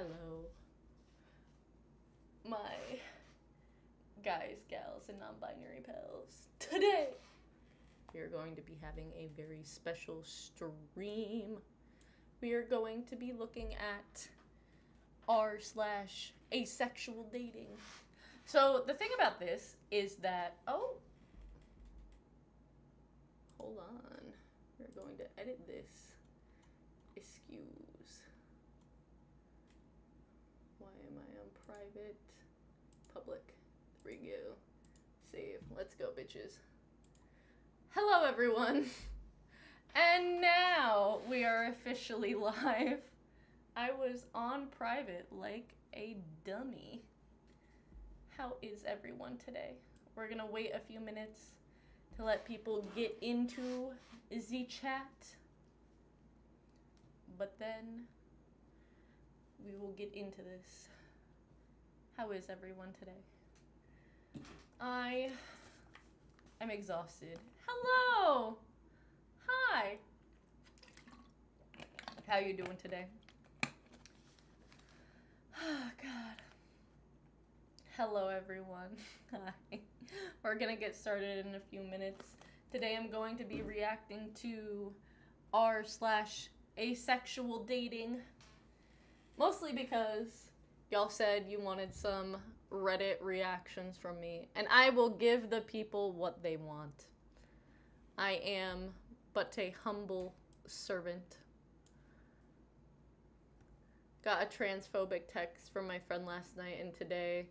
Hello, my guys, gals, and non-binary pals. Today, we are going to be having a very special stream. We are going to be looking at r/asexual dating. So the thing about this is that, hold on. We're going to edit this. Excuse. Why am I on private? Public. There we go. Save. Let's go, bitches. Hello, everyone. And now we are officially live. I was on private like a dummy. How is everyone today? We're gonna wait a few minutes to let people get into the chat. But then we will get into this. How is everyone today? I am exhausted. Hello! Hi! How you doing today? Oh, God. Hello, everyone. Hi. We're gonna get started in a few minutes. Today I'm going to be reacting to r/asexual dating. Mostly because y'all said you wanted some Reddit reactions from me, and I will give the people what they want. I am but a humble servant. Got a transphobic text from my friend last night, and today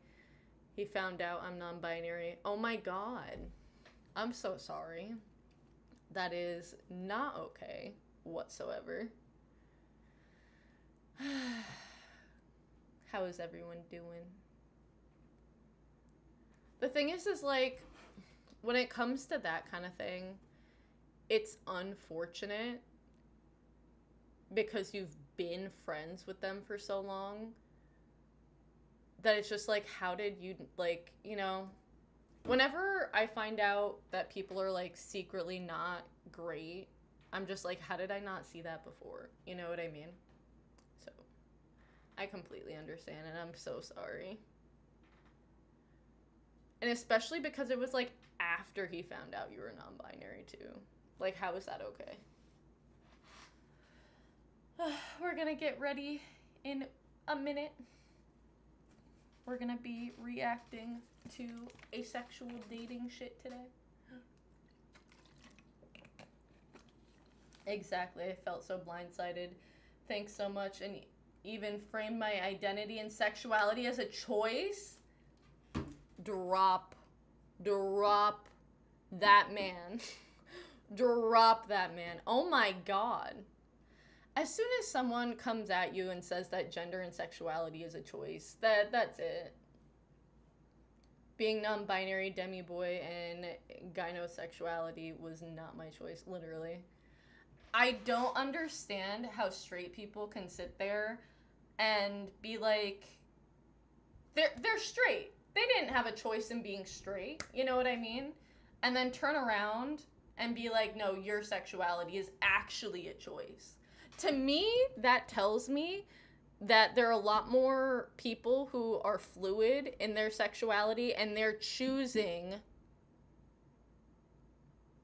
he found out I'm non-binary. Oh my god. I'm so sorry. That is not okay whatsoever. How is everyone doing? The thing is like, when it comes to that kind of thing, it's unfortunate because you've been friends with them for so long that it's just like, how did you, like, you know, whenever I find out that people are like secretly not great, I'm just like, how did I not see that before? You know what I mean? So I completely understand, and I'm so sorry. And especially because it was like after he found out you were non-binary too. Like, how is that okay? We're gonna get ready in a minute. We're gonna be reacting to asexual dating shit today. Exactly, I felt so blindsided. Thanks so much. And even framed my identity and sexuality as a choice. Drop that man. Drop that man. Oh my god. As soon as someone comes at you and says that gender and sexuality is a choice, that's it. Being non-binary, demi-boy, and gynosexuality was not my choice, literally. I don't understand how straight people can sit there and be like, they're straight. They didn't have a choice in being straight, you know what I mean? And then turn around and be like, no, your sexuality is actually a choice. To me, that tells me that there are a lot more people who are fluid in their sexuality and they're choosing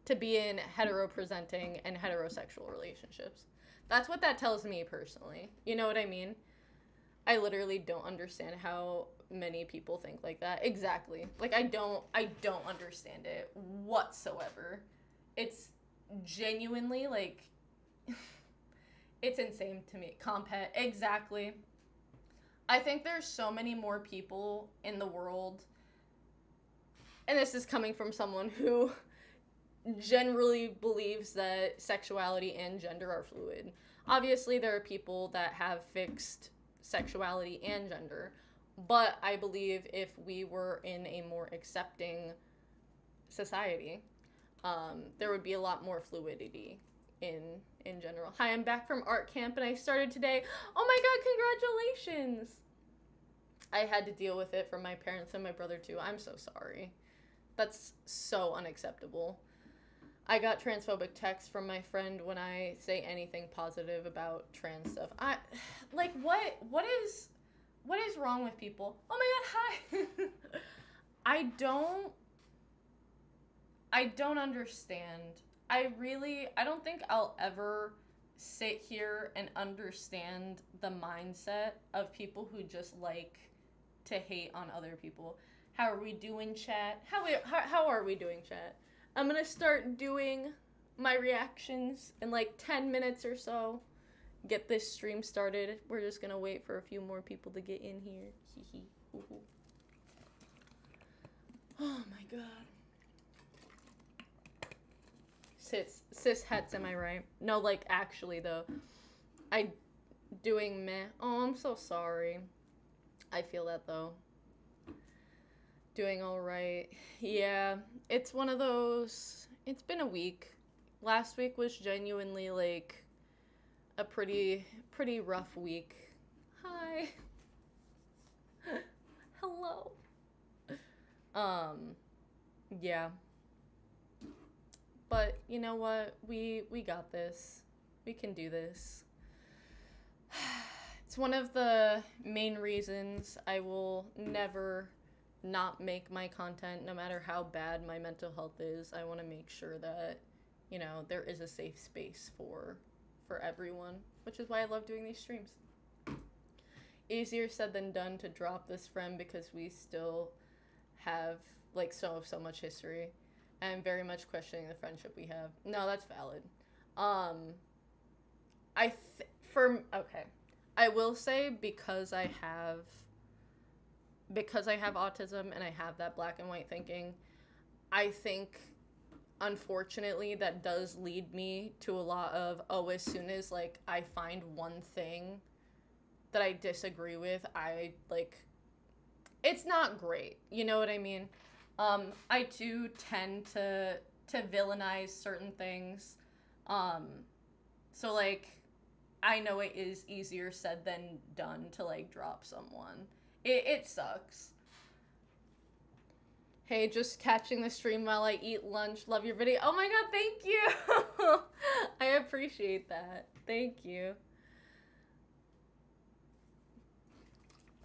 to be in hetero-presenting and heterosexual relationships. That's what that tells me personally. You know what I mean? I literally don't understand how many people think like that. Exactly. Like, I don't understand it whatsoever. It's genuinely, like, it's insane to me. Compet. Exactly. I think there's so many more people in the world, and this is coming from someone who generally believes that sexuality and gender are fluid. Obviously, there are people that have fixed sexuality and gender, but I believe if we were in a more accepting society, there would be a lot more fluidity in general. Hi, I'm back from art camp and I started today. Oh my god, congratulations! I had to deal with it from my parents and my brother too. I'm so sorry. That's so unacceptable. I got transphobic texts from my friend when I say anything positive about trans stuff. What is What is wrong with people? Oh my god, hi! I don't understand. I don't think I'll ever sit here and understand the mindset of people who just like to hate on other people. How are we doing, chat? How are we doing, chat? I'm gonna start doing my reactions in like 10 minutes or so. Get this stream started. We're just gonna wait for a few more people to get in here. Hee hee. Hoo hoo. Oh my god. Cis hets, am I right? No, like, actually, though. Doing meh. Oh, I'm so sorry. I feel that, though. Doing alright. Yeah, it's one of those... It's been a week. Last week was genuinely, like, a pretty rough week. Hi. Hello. Yeah. But you know what? We got this. We can do this. It's one of the main reasons I will never not make my content, no matter how bad my mental health is. I want to make sure that, you know, there is a safe space for everyone, which is why I love doing these streams. Easier said than done to drop this friend because we still have like so much history. I'm very much questioning the friendship we have. No, that's valid. Okay. I will say because I have autism and I have that black and white thinking, I think unfortunately that does lead me to a lot of, as soon as like I find one thing that I disagree with, I like, it's not great. You know what I mean? I do tend to villainize certain things. So like, I know it is easier said than done to like drop someone. It sucks. Hey, just catching the stream while I eat lunch. Love your video. Oh my god, thank you. I appreciate that. Thank you.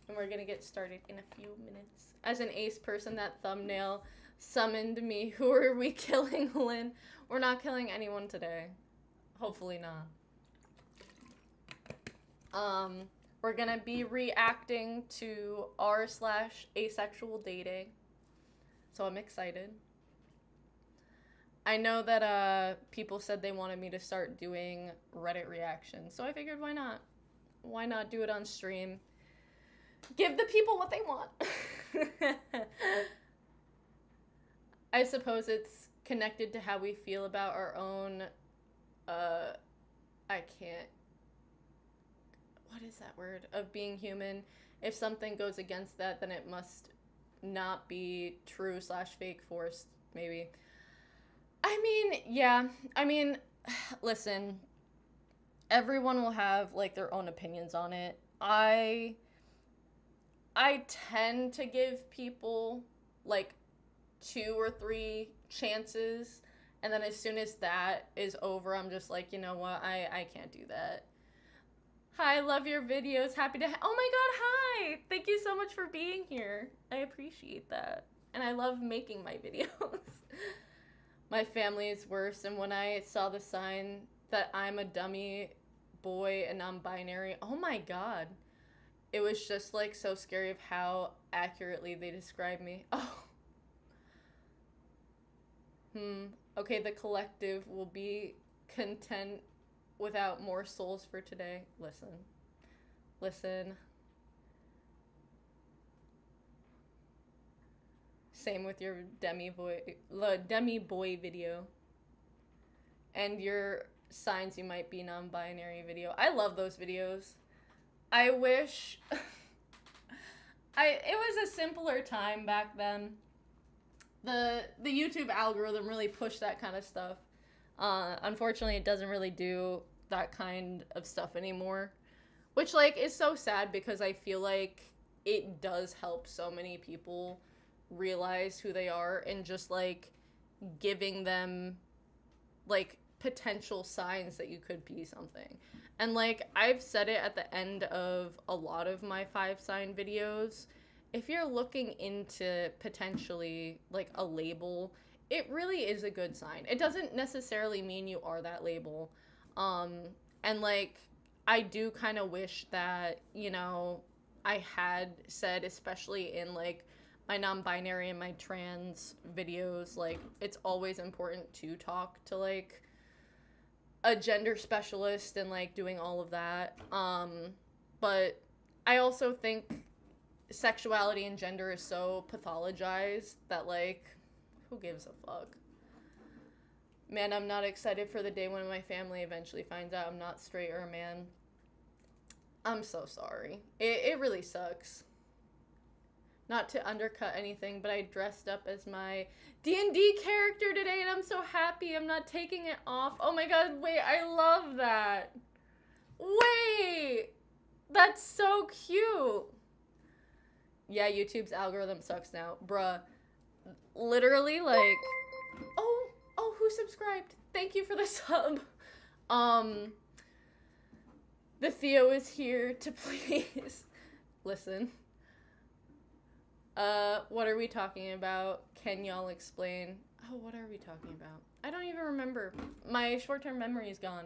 And we're gonna get started in a few minutes. As an ace person, that thumbnail summoned me. Who are we killing, Lynn? We're not killing anyone today. Hopefully not. We're gonna be reacting to r/asexualdating. So I'm excited. I know that people said they wanted me to start doing Reddit reactions, so I figured why not? Why not do it on stream? Give the people what they want. I suppose it's connected to how we feel about our own, what is that word? Of being human. If something goes against that, then it must not be true/fake forced, maybe. I mean, yeah. I mean, listen. Everyone will have, like, their own opinions on it. I tend to give people, like, 2 or 3 chances, and then as soon as that is over, I'm just like, you know what, I can't do that. Hi, love your videos, happy to oh my god, hi! Thank you so much for being here. I appreciate that. And I love making my videos. My family is worse, and when I saw the sign that I'm a dummy boy and non-binary, oh my god. It was just, like, so scary of how accurately they describe me. Oh. Okay, the collective will be content without more souls for today. Listen. Same with your demi boy video. And your signs you might be non-binary video. I love those videos. I wish it was a simpler time back then. The YouTube algorithm really pushed that kind of stuff. Unfortunately, it doesn't really do that kind of stuff anymore, which, like, is so sad because I feel like it does help so many people realize who they are and just, like, giving them, like, potential signs that you could be something. And like I've said it at the end of a lot of my 5-sign videos, if you're looking into potentially like a label, it really is a good sign. It doesn't necessarily mean you are that label. And like I do kind of wish that, you know, I had said, especially in like my non-binary and my trans videos, like it's always important to talk to like a gender specialist and like doing all of that. But I also think sexuality and gender is so pathologized that like who gives a fuck? Man, I'm not excited for the day when my family eventually finds out I'm not straight or a man. I'm so sorry. It really sucks. Not to undercut anything, but I dressed up as my D&D character today, and I'm so happy I'm not taking it off. Oh my god, wait, I love that. Wait! That's so cute. Yeah, YouTube's algorithm sucks now. Bruh. Literally, like... Oh, who subscribed? Thank you for the sub. The Theo is here to please listen. What are we talking about? Can y'all explain? Oh, what are we talking about? I don't even remember. My short-term memory is gone.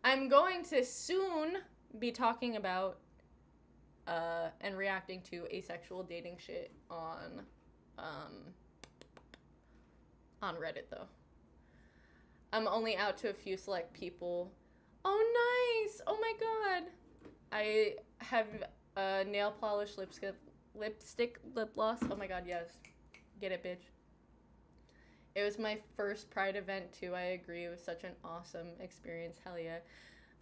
I'm going to soon be talking about and reacting to asexual dating shit on Reddit though. I'm only out to a few select people. Oh, nice! Oh my god! I have nail polish, lipstick, lip gloss. Oh my god, yes. Get it, bitch. It was my first Pride event too, I agree. It was such an awesome experience, hell yeah.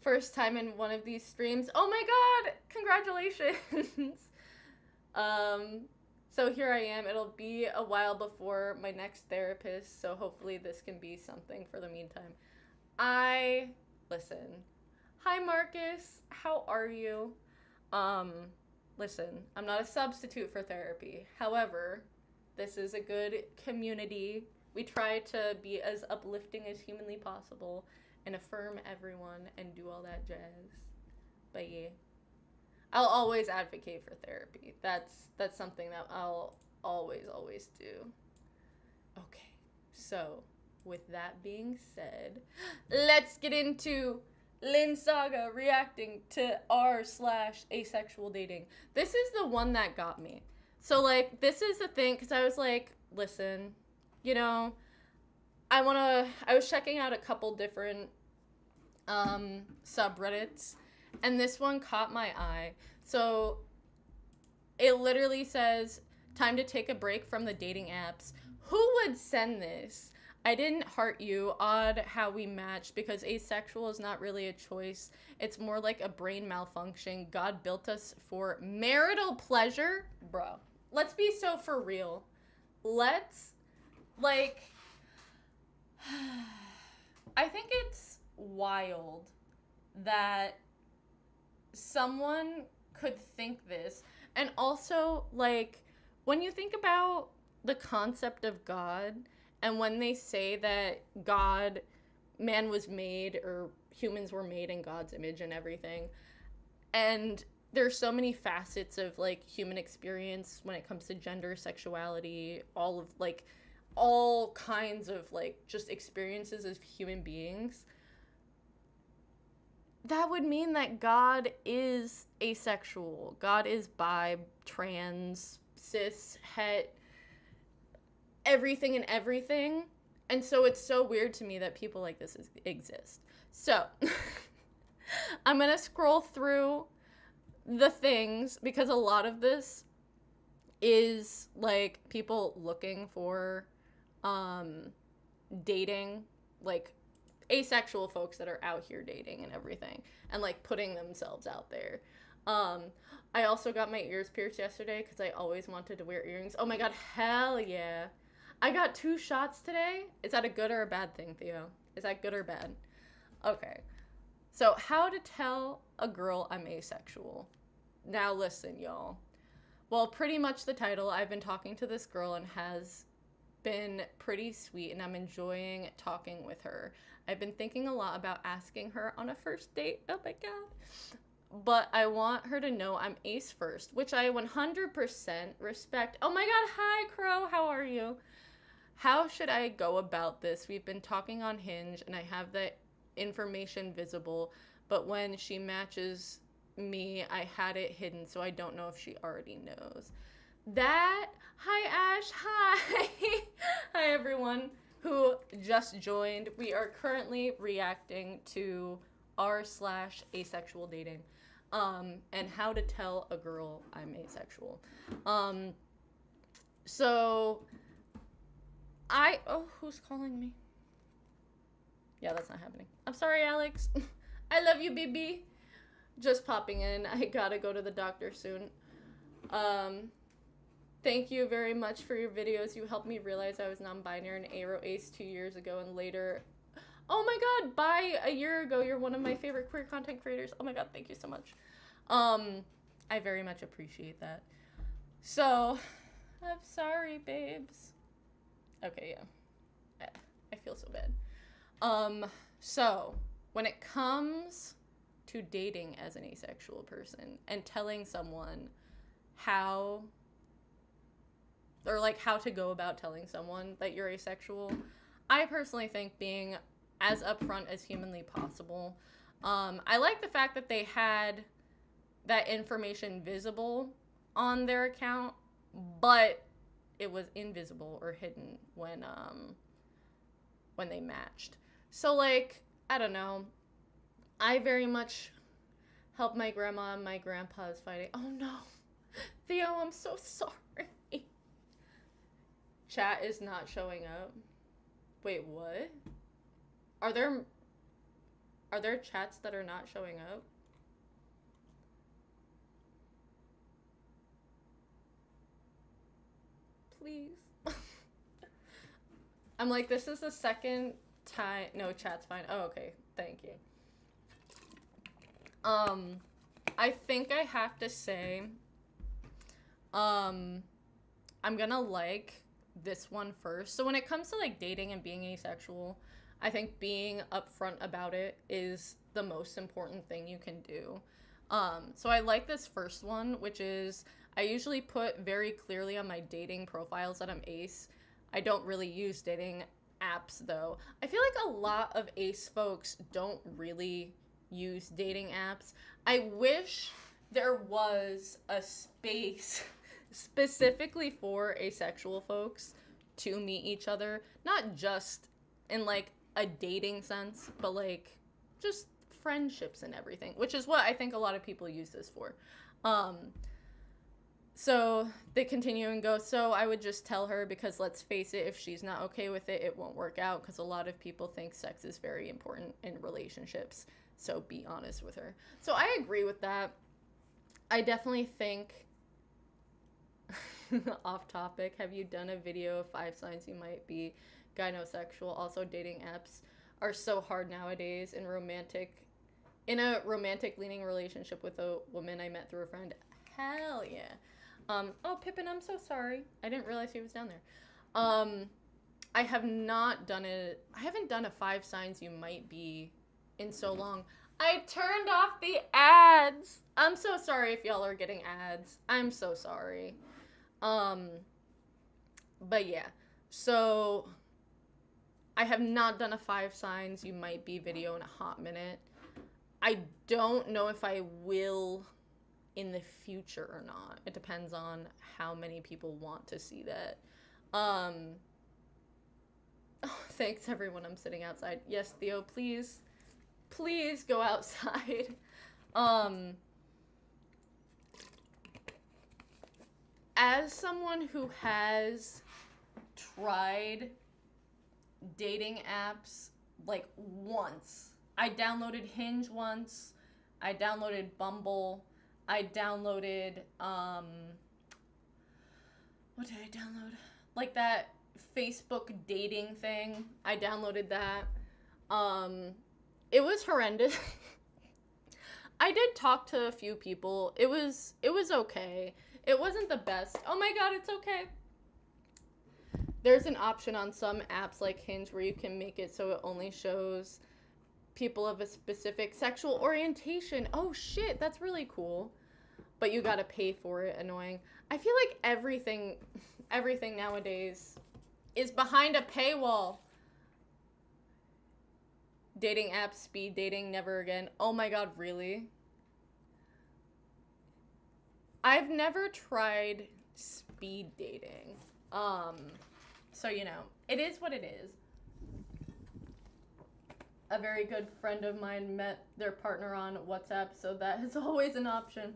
First time in one of these streams. Oh my god! Congratulations! So here I am. It'll be a while before my next therapist, so hopefully this can be something for the meantime. Listen. Hi, Marcus. How are you? Listen, I'm not a substitute for therapy. However, this is a good community. We try to be as uplifting as humanly possible and affirm everyone and do all that jazz. But yeah. I'll always advocate for therapy. That's something that I'll always do. Okay, so with that being said, let's get into Lynn Saga reacting to r/asexual dating. This is the one that got me. So like, this is the thing, because I was like, listen, you know, I was checking out a couple different subreddits, and this one caught my eye. So it literally says, time to take a break from the dating apps. Who would send this? I didn't heart you. Odd how we matched, because asexual is not really a choice. It's more like a brain malfunction. God built us for marital pleasure. Bro, let's be so for real. Let's, like, I think it's wild that someone could think this. And also, like, when you think about the concept of God, and when they say that man was made, or humans were made in God's image and everything, and there's so many facets of, like, human experience when it comes to gender, sexuality, all kinds of, like, just experiences as human beings, that would mean that God is asexual. God is bi, trans, cis, het, everything and everything. And so it's so weird to me that people like this exist. So I'm going to scroll through the things, because a lot of this is like people looking for dating, like asexual folks that are out here dating and everything, and like putting themselves out there. I also got my ears pierced yesterday because I always wanted to wear earrings. Oh my god, hell yeah. I got 2 shots today. Is that a good or a bad thing, Theo? Is that good or bad? Okay. So, how to tell a girl I'm asexual. Now listen, y'all. Well, pretty much the title. I've been talking to this girl and has been pretty sweet, and I'm enjoying talking with her. I've been thinking a lot about asking her on a first date. Oh my god. But I want her to know I'm ace first, which I 100% respect. Oh my god, hi Crow, how are you? How should I go about this? We've been talking on Hinge and I have the information visible, but when she matches me, I had it hidden, so I don't know if she already knows. Hi Ash, hi. Hi everyone who just joined. We are currently reacting to r/asexual dating, and how to tell a girl I'm asexual. So who's calling me? Yeah, that's not happening. I'm sorry, Alex. I love you, BB. Just popping in. I gotta go to the doctor soon. Thank you very much for your videos. You helped me realize I was non-binary and aro ace 2 years ago and later. Oh my god, by a year ago, you're one of my favorite queer content creators. Oh my god, thank you so much. I very much appreciate that. So, I'm sorry, babes. Okay, yeah. I feel so bad. So, when it comes to dating as an asexual person and telling someone how to go about telling someone that you're asexual, I personally think being as upfront as humanly possible. I like the fact that they had that information visible on their account, but it was invisible or hidden when they matched. So, like, I don't know. I very much helped my grandma and my grandpa's fighting. Oh no. Theo, I'm so sorry. Chat is not showing up. Wait, what? Are there chats that are not showing up? Please. I'm like, this is the second time. No, chat's fine. Oh, okay. Thank you. I think I have to say, I'm gonna like this one first. So when it comes to like dating and being asexual, I think being upfront about it is the most important thing you can do. So I like this first one, which is I usually put very clearly on my dating profiles that I'm ace. I don't really use dating apps though. I feel like a lot of ace folks don't really use dating apps. I wish there was a space specifically for asexual folks to meet each other, not just in like a dating sense, but like just friendships and everything, which is what I think a lot of people use this for. So they continue and go, so I would just tell her, because let's face it, if she's not okay with it, it won't work out, because a lot of people think sex is very important in relationships. So be honest with her. So I agree with that. I definitely think, off topic, have you done a video of 5 signs you might be gynosexual? Also, dating apps are so hard nowadays. In a romantic leaning relationship with a woman I met through a friend. Hell yeah. Oh, Pippin, I'm so sorry. I didn't realize he was down there. I haven't done a 5 signs you might be in so long. I turned off the ads. I'm so sorry if y'all are getting ads. I'm so sorry. But yeah. So I have not done a 5 signs you might be video in a hot minute. I don't know if I will in the future or not. It depends on how many people want to see that. Oh, thanks everyone. I'm sitting outside. Yes, Theo, please go outside. As someone who has tried dating apps like once, I downloaded Hinge once, I downloaded Bumble, I downloaded, what did I download? Like that Facebook dating thing. I downloaded that. It was horrendous. I did talk to a few people. It was okay. It wasn't the best. Oh my god, it's okay. There's an option on some apps like Hinge where you can make it so it only shows people of a specific sexual orientation. Oh shit, that's really cool. But you gotta pay for it. Annoying. I feel like everything nowadays is behind a paywall. Dating apps, speed dating, never again. Oh my god, really? I've never tried speed dating. So you know, it is what it is. A very good friend of mine met their partner on WhatsApp, so that is always an option.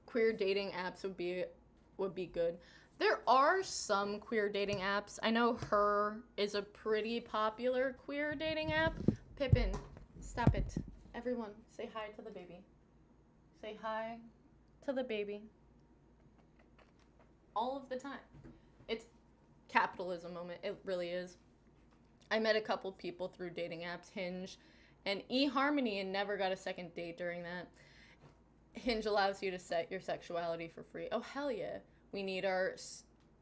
Queer dating apps would be good. There are some queer dating apps. I know Her is a pretty popular queer dating app. Pippin, stop it. Everyone, say hi to the baby. Say hi to the baby. All of the time. It's capitalism moment. It really is. I met a couple people through dating apps, Hinge and eHarmony, and never got a second date during that. Hinge allows you to set your sexuality for free. Oh, hell yeah. We need our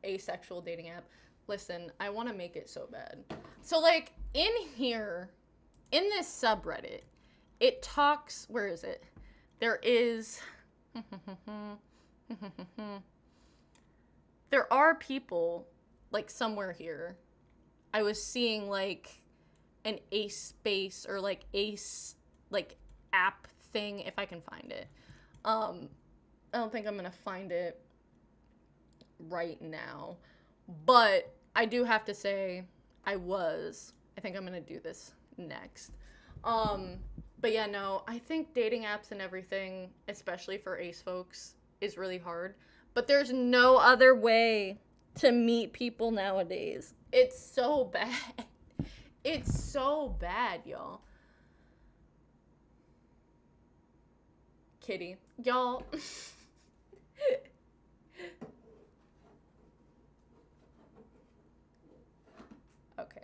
asexual dating app. Listen, I want to make it so bad. So, like, in here, in this subreddit, it talks, where is it? There is, there are people, like, somewhere here. I was seeing, like, an Acespace or, like, app thing, if I can find it. I don't think I'm going to find it right now, but I do have to say I think I'm gonna do this next. But yeah, no, I think dating apps and everything, especially for ace folks, is really hard, but there's no other way to meet people nowadays. It's so bad. It's so bad, y'all. Kitty, y'all. Okay,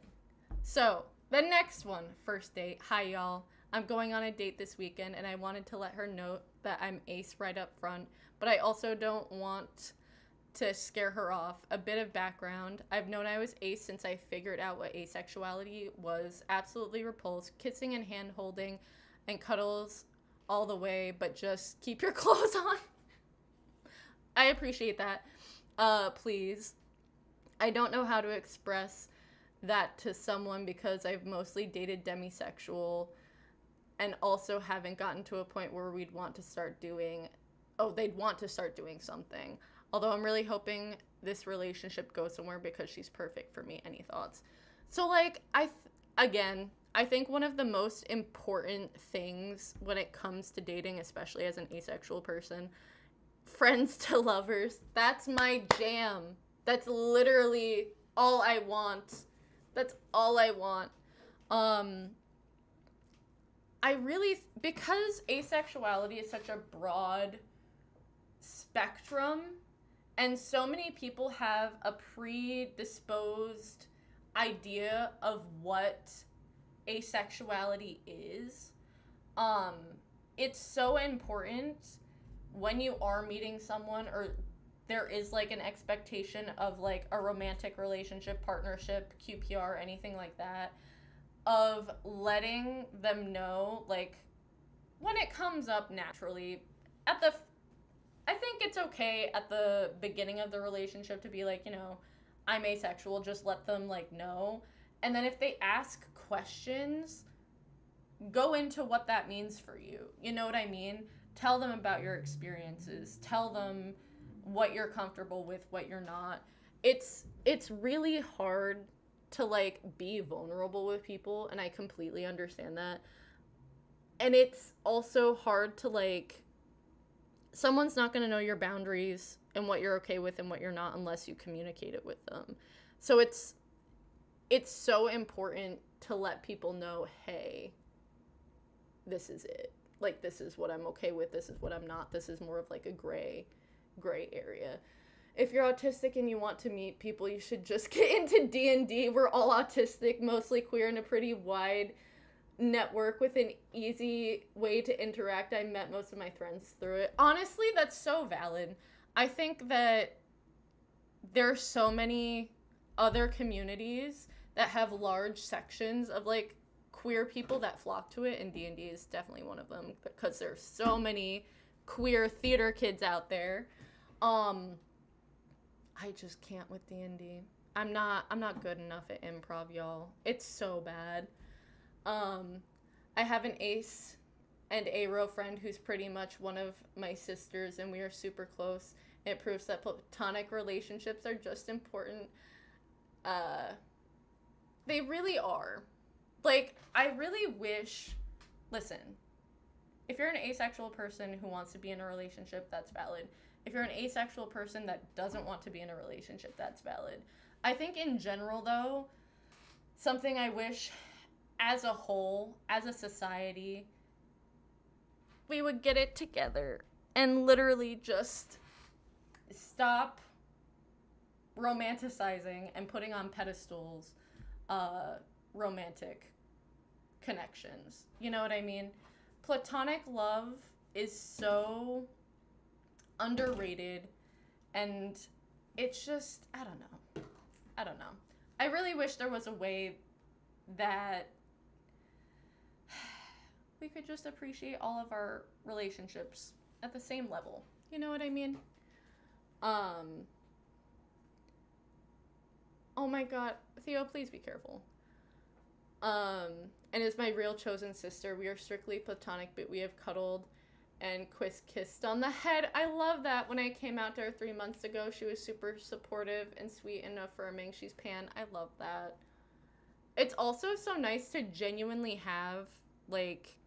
so the next one, first date. Hi, y'all. I'm going on a date this weekend, and I wanted to let her know that I'm ace right up front, but I also don't want to scare her off. A bit of background. I've known I was ace since I figured out what asexuality was. Absolutely repulsed. Kissing and hand-holding and cuddles all the way, but just keep your clothes on. I appreciate that. Please. I don't know how to express that to someone because I've mostly dated demisexual and also haven't gotten to a point where they'd want to start doing something. Although I'm really hoping this relationship goes somewhere because she's perfect for me. Any thoughts? So, like, I think one of the most important things when it comes to dating, especially as an asexual person, friends to lovers, that's my jam. That's literally all I want. That's all I want. Because asexuality is such a broad spectrum, and so many people have a predisposed idea of what asexuality is, it's so important when you are meeting someone or there is, like, an expectation of, like, a romantic relationship, partnership, QPR, anything like that, of letting them know, like, when it comes up naturally, I think it's okay at the beginning of the relationship to be like, you know, I'm asexual, just let them, like, know. And then if they ask questions, go into what that means for you. You know what I mean? Tell them about your experiences. Tell them what you're comfortable with, what you're not. It's really hard to, like, be vulnerable with people, and I completely understand that. And it's also hard to, like, someone's not going to know your boundaries and what you're okay with and what you're not unless you communicate it with them. So it's so important to let people know, hey, this is it. Like, this is what I'm okay with, this is what I'm not. This is more of, like, a gray area. If you're autistic and you want to meet people, you should just get into D&D. We're all autistic, mostly queer, and a pretty wide network with an easy way to interact. I met most of my friends through it. Honestly, that's so valid. I think that there's so many other communities that have large sections of, like, queer people that flock to it, and D&D is definitely one of them, because there's so many queer theater kids out there. I just can't with D&D. I'm not good enough at improv, y'all. It's so bad. I have an ace and aro friend who's pretty much one of my sisters, and we are super close. It proves that platonic relationships are just important. They really are. Like, I really wish, listen, if you're an asexual person who wants to be in a relationship, that's valid. If you're an asexual person that doesn't want to be in a relationship, that's valid. I think in general, though, something I wish as a whole, as a society, we would get it together and literally just stop romanticizing and putting on pedestals romantic connections. You know what I mean? Platonic love is so underrated, and it's just, I don't know. I really wish there was a way that we could just appreciate all of our relationships at the same level. You know what I mean? Oh my god, Theo, please be careful. And is my real chosen sister. We are strictly platonic, but we have cuddled and kissed on the head. I love that. When I came out to her 3 months ago, she was super supportive and sweet and affirming. She's pan. I love that. It's also so nice to genuinely have, like,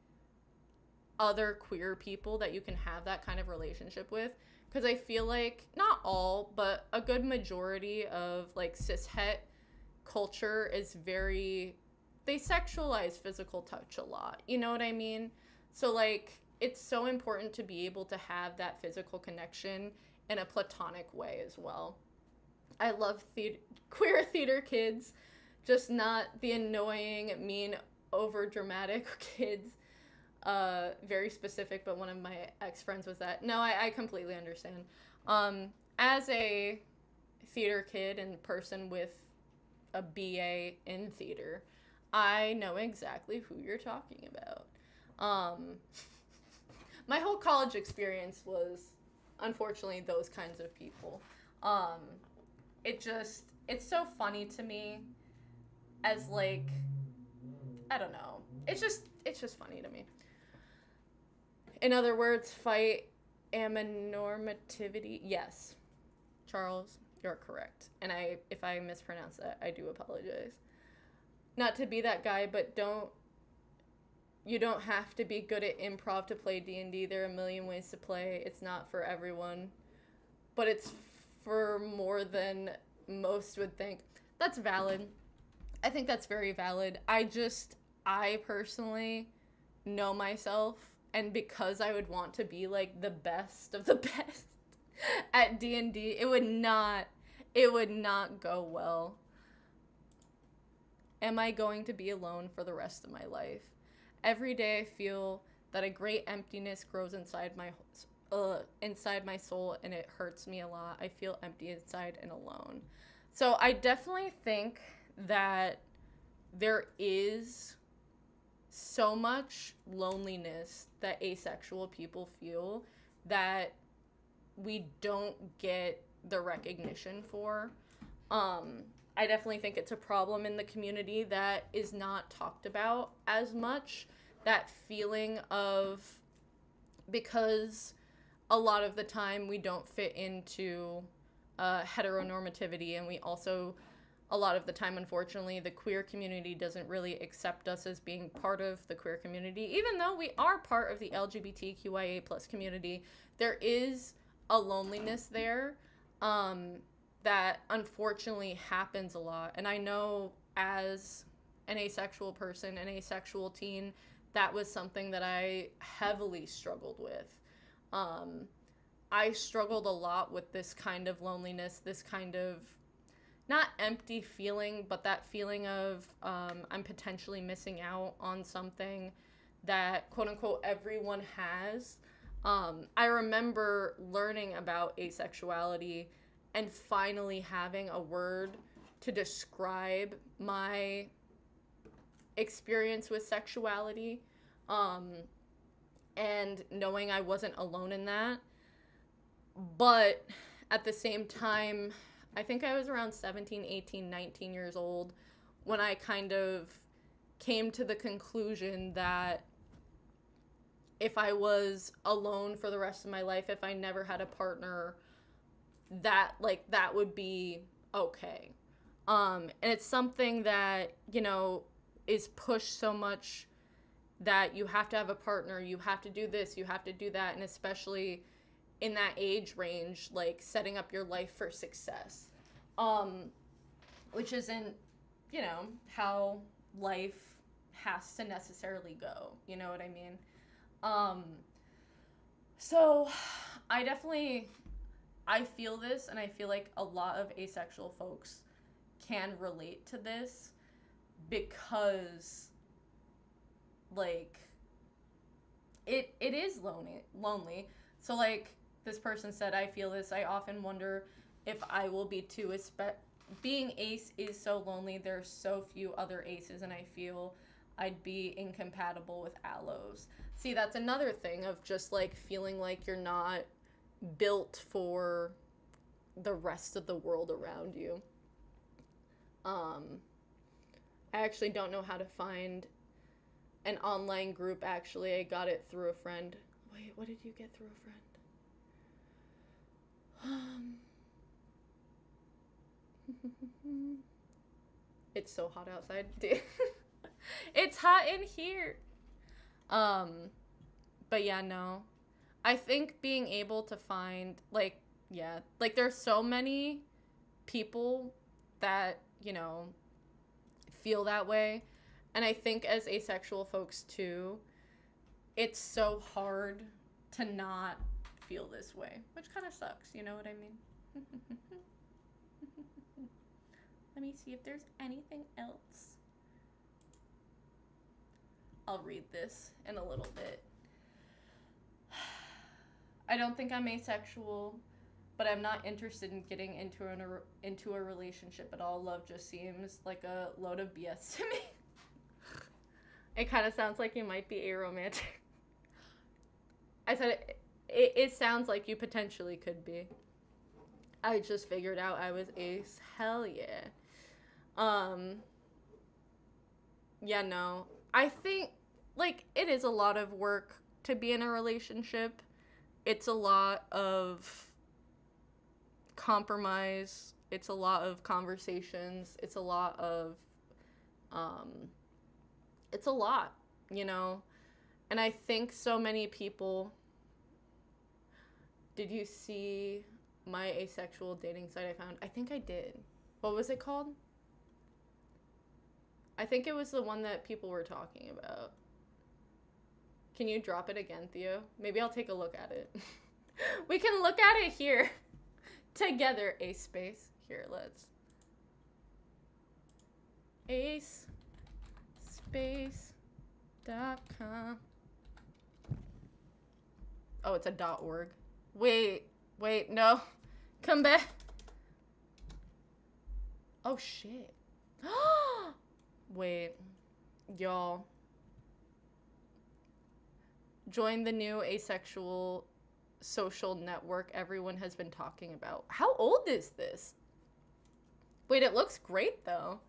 other queer people that you can have that kind of relationship with. Because I feel like, not all, but a good majority of, like, cishet culture is very, they sexualize physical touch a lot. You know what I mean? So, like, it's so important to be able to have that physical connection in a platonic way as well. I love queer theater kids, just not the annoying, mean, over-dramatic kids. Very specific, but one of my ex-friends was that. No, I completely understand. As a theater kid and person with a BA in theater, I know exactly who you're talking about. My whole college experience was, unfortunately, those kinds of people. It's so funny to me as, like, I don't know. It's just funny to me. In other words, fight amnormativity. Yes, Charles, you're correct. And if I mispronounce that, I do apologize. Not to be that guy, but you don't have to be good at improv to play D&D. There are a million ways to play. It's not for everyone, but it's for more than most would think. That's valid. I think that's very valid. I personally know myself, and because I would want to be, like, the best of the best at D&D, it would not go well. Am I going to be alone for the rest of my life? Every day I feel that a great emptiness grows inside my soul, and it hurts me a lot. I feel empty inside and alone. So I definitely think that there is so much loneliness that asexual people feel that we don't get the recognition for. I definitely think it's a problem in the community that is not talked about as much. That feeling of, because a lot of the time we don't fit into heteronormativity, and we also, a lot of the time, unfortunately, the queer community doesn't really accept us as being part of the queer community. Even though we are part of the LGBTQIA plus community, there is a loneliness there that unfortunately happens a lot. And I know as an asexual person, an asexual teen, that was something that I heavily struggled with. I struggled a lot with this kind of loneliness, this kind of, not empty feeling, but that feeling of I'm potentially missing out on something that, quote unquote, everyone has. I remember learning about asexuality and finally having a word to describe my experience with sexuality, and knowing I wasn't alone in that. But at the same time, I think I was around 17, 18, 19 years old when I kind of came to the conclusion that if I was alone for the rest of my life, if I never had a partner, that would be okay. And it's something that, is pushed so much, that you have to have a partner, you have to do this, you have to do that, and especially in that age range, like setting up your life for success, which isn't, how life has to necessarily go, you know what I mean? So I feel this, and I feel like a lot of asexual folks can relate to this, because like it is lonely. So like this person said, I feel this. I often wonder if I will be too. Being ace is so lonely. There's so few other aces, and I feel I'd be incompatible with allos. See, that's another thing of just like feeling like you're not built for the rest of the world around you. I actually don't know how to find an online group. Actually, I got it through a friend. Wait, what did you get through a friend? It's so hot outside, dude. It's hot in here. But yeah, no. I think being able to find, there's so many people that, feel that way. And I think as asexual folks too, it's so hard to not feel this way, which kind of sucks, you know what I mean? Let me see if there's anything else. I'll read this in a little bit. I don't think I'm asexual, but I'm not interested in getting into a relationship at all. Love just seems like a load of BS to me. It kind of sounds like you might be aromantic. I said it sounds like you potentially could be. I just figured out I was ace. Hell yeah. Yeah, no. I think, it is a lot of work to be in a relationship. It's a lot of compromise. It's a lot of conversations. It's a lot of, it's a lot, And I think so many people... Did you see my asexual dating site I found? I think I did. What was it called? I think it was the one that people were talking about. Can you drop it again, Theo? Maybe I'll take a look at it. We can look at it here together. Acespace. Here, let's. Acespace.com. Oh, it's a .org. Wait, no. Come back. Oh, shit. Wait, y'all. Join the new asexual social network everyone has been talking about. How old is this? Wait, it looks great, though.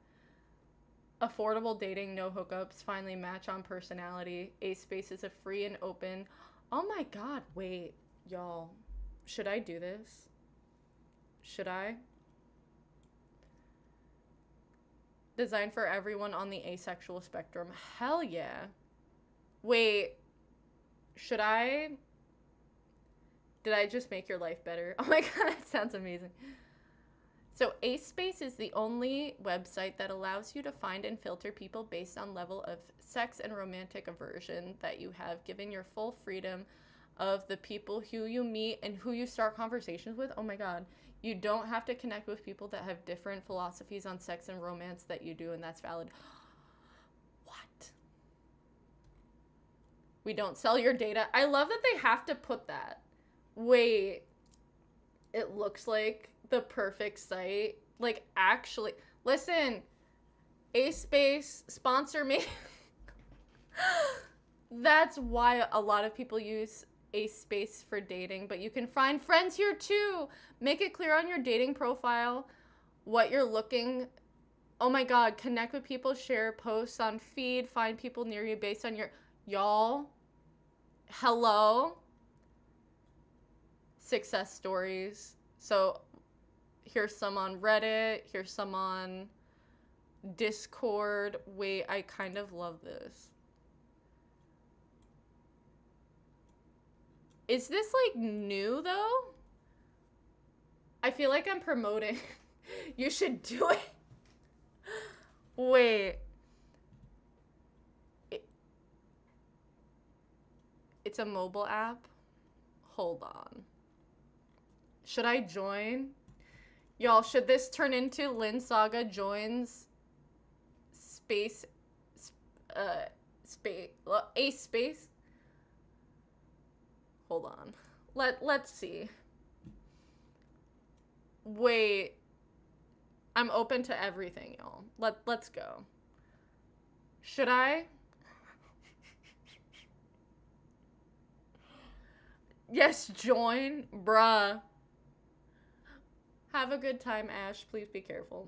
Affordable dating, no hookups, finally match on personality. Acespace is a free and open... Oh my god, wait, y'all. Should I do this? Should I? Designed for everyone on the asexual spectrum. Hell yeah. Wait, should I? Did I just make your life better? Oh my god, that sounds amazing. So Acespace is the only website that allows you to find and filter people based on level of sex and romantic aversion that you have, given your full freedom of the people who you meet and who you start conversations with. Oh my god. You don't have to connect with people that have different philosophies on sex and romance that you do, and that's valid. What? We don't sell your data. I love that they have to put that. Wait. It looks like the perfect site. Actually, listen. Acespace, sponsor me. That's why a lot of people use Acespace for dating, but you can find friends here too. Make it clear on your dating profile what you're looking. Oh my god, connect with people, share posts on feed, find people near you based on your... Y'all, hello? Success stories. So here's some on Reddit, here's some on Discord. Wait, I kind of love this. Is this like new though? I feel like I'm promoting. You should do it. Wait. It's a mobile app? Hold on. Should I join? Y'all, should this turn into Lynn Saga joins Acespace? Hold on. Let's see. Wait. I'm open to everything, y'all. Let's go. Should I? Yes, join. Bruh. Have a good time, Ash. Please be careful.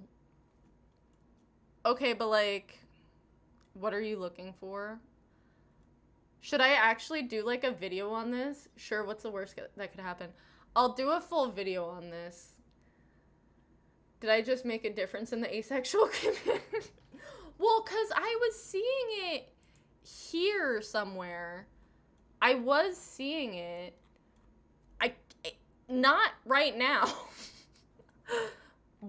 Okay, but like, what are you looking for? Should I actually do like a video on this? Sure, what's the worst that could happen? I'll do a full video on this. Did I just make a difference in the asexual community? Well, because I was seeing it here somewhere. I was seeing it. Not right now.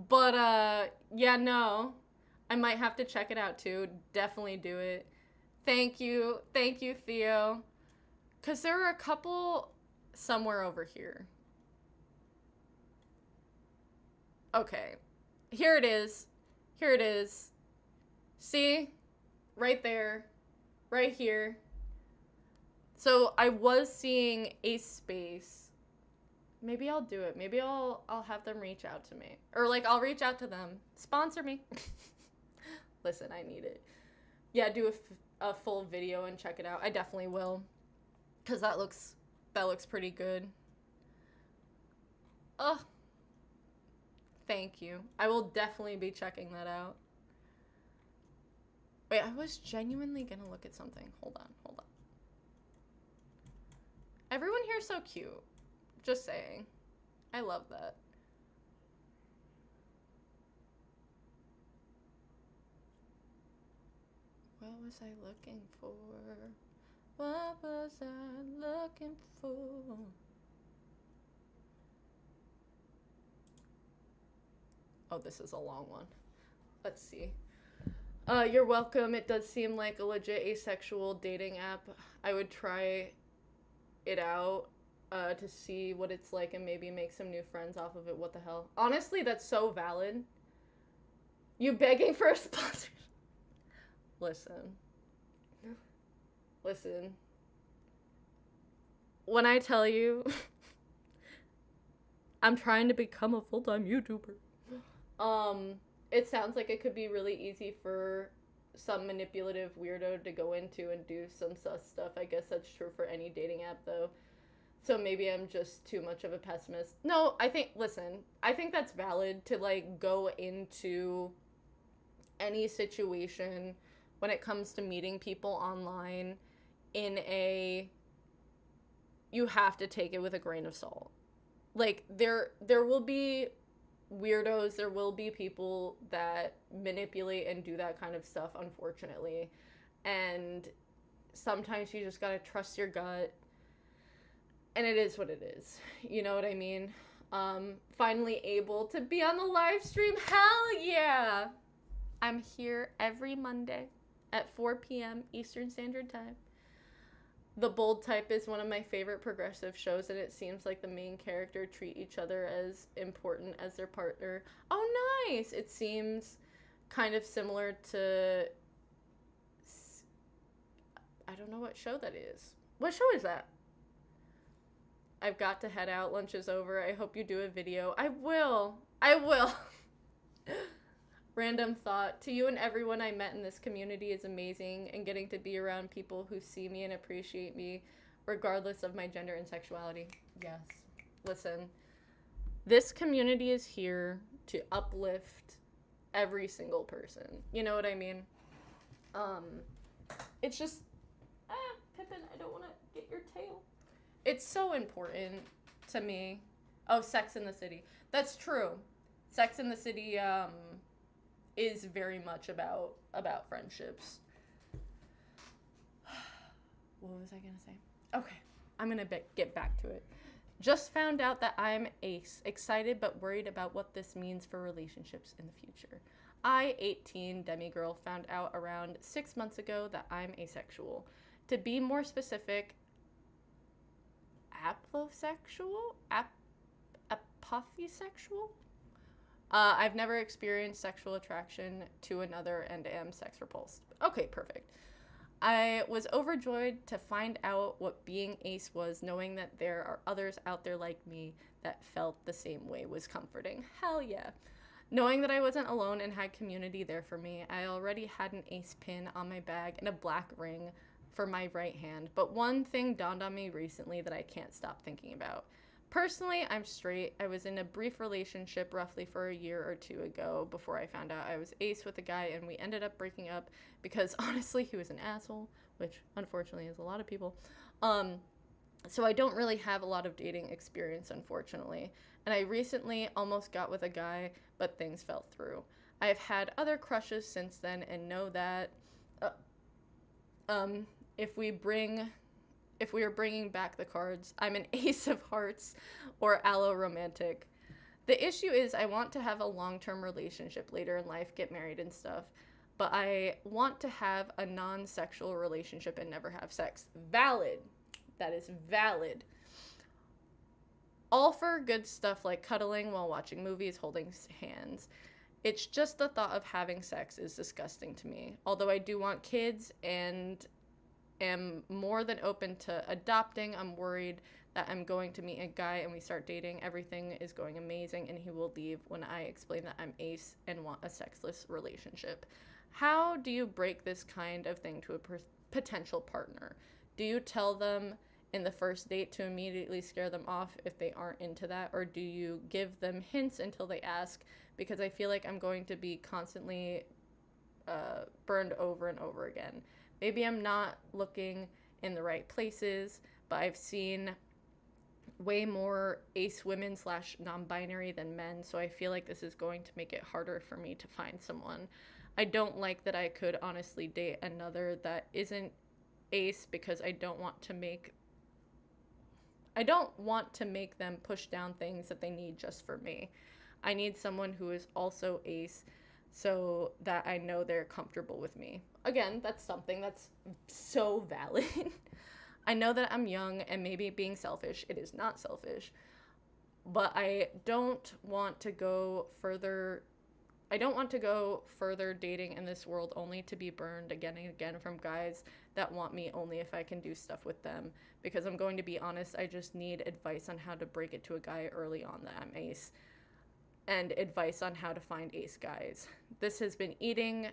But, yeah, no. I might have to check it out, too. Definitely do it. Thank you. Thank you, Theo. Because there are a couple somewhere over here. Okay. Here it is. Here it is. See? Right there. Right here. So I was seeing Acespace. Maybe I'll do it. Maybe I'll have them reach out to me. Or like I'll reach out to them. Sponsor me. Listen, I need it. Yeah, do a full video and check it out. I definitely will. Cause that looks pretty good. Ugh. Thank you. I will definitely be checking that out. Wait, I was genuinely gonna look at something. Hold on. Everyone here is so cute. Just saying. I love that. What was I looking for? What was I looking for? Oh, this is a long one. Let's see. You're welcome. It does seem like a legit asexual dating app. I would try it out to see what it's like and maybe make some new friends off of it. What the hell? Honestly, that's so valid. You begging for a sponsor? Listen. When I tell you I'm trying to become a full-time YouTuber, it sounds like it could be really easy for some manipulative weirdo to go into and do some sus stuff. I guess that's true for any dating app, though. So maybe I'm just too much of a pessimist. No, I think that's valid to, like, go into any situation when it comes to meeting people online you have to take it with a grain of salt. Like, there will be weirdos, there will be people that manipulate and do that kind of stuff, unfortunately. And sometimes you just gotta trust your gut. And it is what it is. You know what I mean? Finally able to be on the live stream. Hell yeah! I'm here every Monday at 4 p.m. Eastern Standard Time. The Bold Type is one of my favorite progressive shows, and it seems like the main character treat each other as important as their partner. Oh, nice! It seems kind of similar to... I don't know what show that is. What show is that? I've got to head out. Lunch is over. I hope you do a video. I will. Random thought. To you and everyone I met in this community is amazing, and getting to be around people who see me and appreciate me regardless of my gender and sexuality. Yes. Listen, this community is here to uplift every single person. You know what I mean? It's just, Pippin, I don't want to get your tail. It's so important to me. Oh, Sex in the City. That's true. Sex in the City, is very much about friendships. What was I gonna say? Okay, I'm gonna get back to it. Just found out that I'm ace, excited but worried about what this means for relationships in the future. I, 18, demigirl, found out around 6 months ago that I'm asexual. To be more specific, aposexual? Apothesexual? I've never experienced sexual attraction to another and am sex repulsed. Okay, perfect. I was overjoyed to find out what being ace was, knowing that there are others out there like me that felt the same way was comforting. Hell yeah. Knowing that I wasn't alone and had community there for me, I already had an ace pin on my bag and a black ring for my right hand, but one thing dawned on me recently that I can't stop thinking about. Personally, I'm straight. I was in a brief relationship roughly for a year or two ago before I found out I was ace with a guy, and we ended up breaking up because honestly he was an asshole, which unfortunately is a lot of people. So I don't really have a lot of dating experience, unfortunately. And I recently almost got with a guy, but things fell through. I've had other crushes since then and know that if we are bringing back the cards, I'm an ace of hearts or allo romantic. The issue is I want to have a long-term relationship later in life, get married and stuff, but I want to have a non-sexual relationship and never have sex. Valid. That is valid. All for good stuff like cuddling while watching movies, holding hands. It's just the thought of having sex is disgusting to me. Although I do want kids and am more than open to adopting, I'm worried that I'm going to meet a guy and we start dating, everything is going amazing, and he will leave when I explain that I'm ace and want a sexless relationship. How do you break this kind of thing to a potential partner? Do you tell them in the first date to immediately scare them off if they aren't into that, or do you give them hints until they ask? Because I feel like I'm going to be constantly burned over and over again. Maybe I'm not looking in the right places, but I've seen way more ace women / non-binary than men, so I feel like this is going to make it harder for me to find someone. I don't like that I could honestly date another that isn't ace because I don't want to make them push down things that they need just for me. I need someone who is also ace so that I know they're comfortable with me. Again, that's something that's so valid. I know that I'm young and maybe being selfish. It is not selfish. But I don't want to go further dating in this world only to be burned again and again from guys that want me only if I can do stuff with them. Because I'm going to be honest, I just need advice on how to break it to a guy early on that I'm ace. And advice on how to find ace guys. This has been eating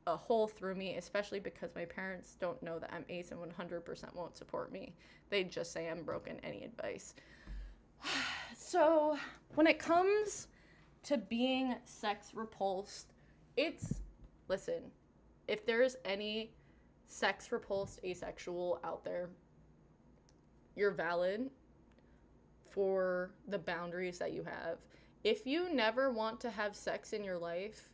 a hole through me, especially because my parents don't know that I'm ace and 100% won't support me. They just say I'm broken. Any advice? So when it comes to being sex repulsed, listen, if there's any sex repulsed asexual out there, you're valid for the boundaries that you have. If you never want to have sex in your life,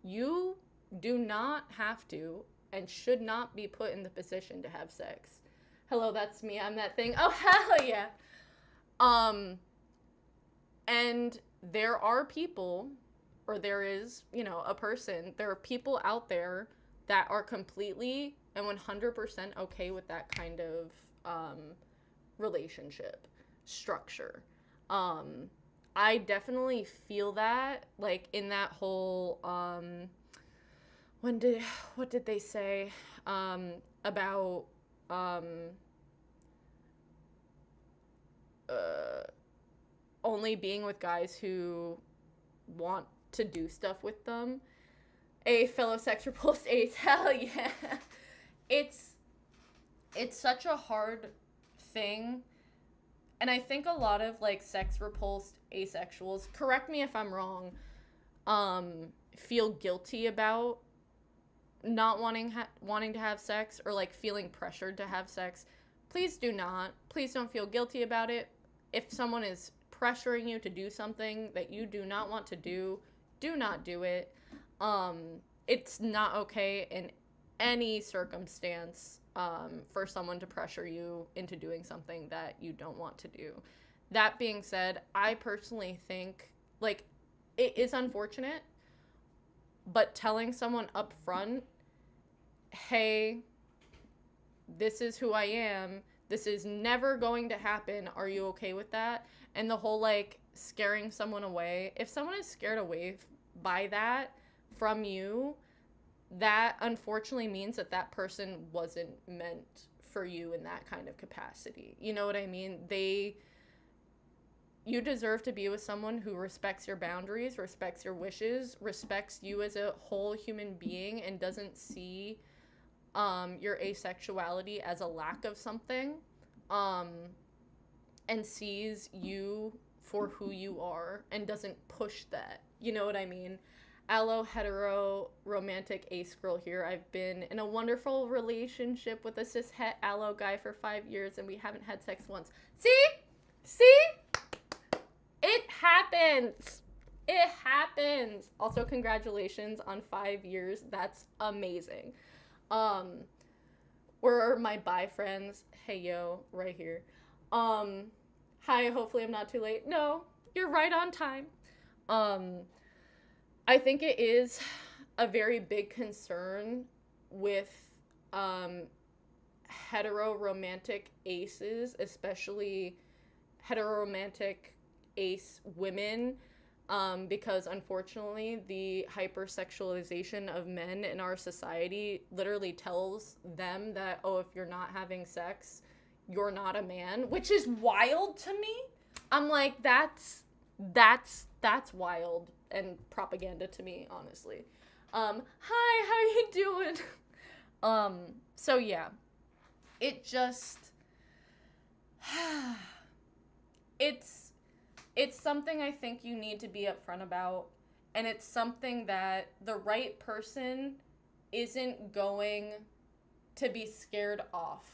you do not have to and should not be put in the position to have sex. Hello, that's me. I'm that thing. Oh, hell yeah. And there are people, or there is, a person, there are people out there that are completely and 100% okay with that kind of relationship structure. I definitely feel that, like, in that whole, what did they say, about, only being with guys who want to do stuff with them. A fellow sex repulsed ace. Hell yeah. It's it's such a hard thing. And I think a lot of like sex repulsed asexuals, correct me if I'm wrong, feel guilty about not wanting to have sex, or like feeling pressured to have sex. Please do not. Please don't feel guilty about it. If someone is pressuring you to do something that you do not want to do not do it. It's not okay in any circumstance for someone to pressure you into doing something that you don't want to do. That being said, I personally think, like, it is unfortunate, but telling someone up front, hey, this is who I am, this is never going to happen, are you okay with that? And the whole, like, scaring someone away, if someone is scared away by that from you, that unfortunately means that that person wasn't meant for you in that kind of capacity. You know what I mean? You deserve to be with someone who respects your boundaries, respects your wishes, respects you as a whole human being, and doesn't see your asexuality as a lack of something, and sees you for who you are and doesn't push that. You know what I mean? Allo hetero romantic ace girl here. I've been in a wonderful relationship with a cis het allo guy for 5 years, and we haven't had sex once. See, it happens. It happens. Also, congratulations on 5 years. That's amazing. Where are my bi friends? Hey yo, right here. Hi, hopefully I'm not too late. No, you're right on time. I think it is a very big concern with heteroromantic aces, especially heteroromantic ace women, because unfortunately the hypersexualization of men in our society literally tells them that, oh, if you're not having sex, you're not a man, which is wild to me. I'm like, that's wild and propaganda to me, honestly. Hi, how are you doing? So yeah, it just, it's something I think you need to be upfront about, and it's something that the right person isn't going to be scared off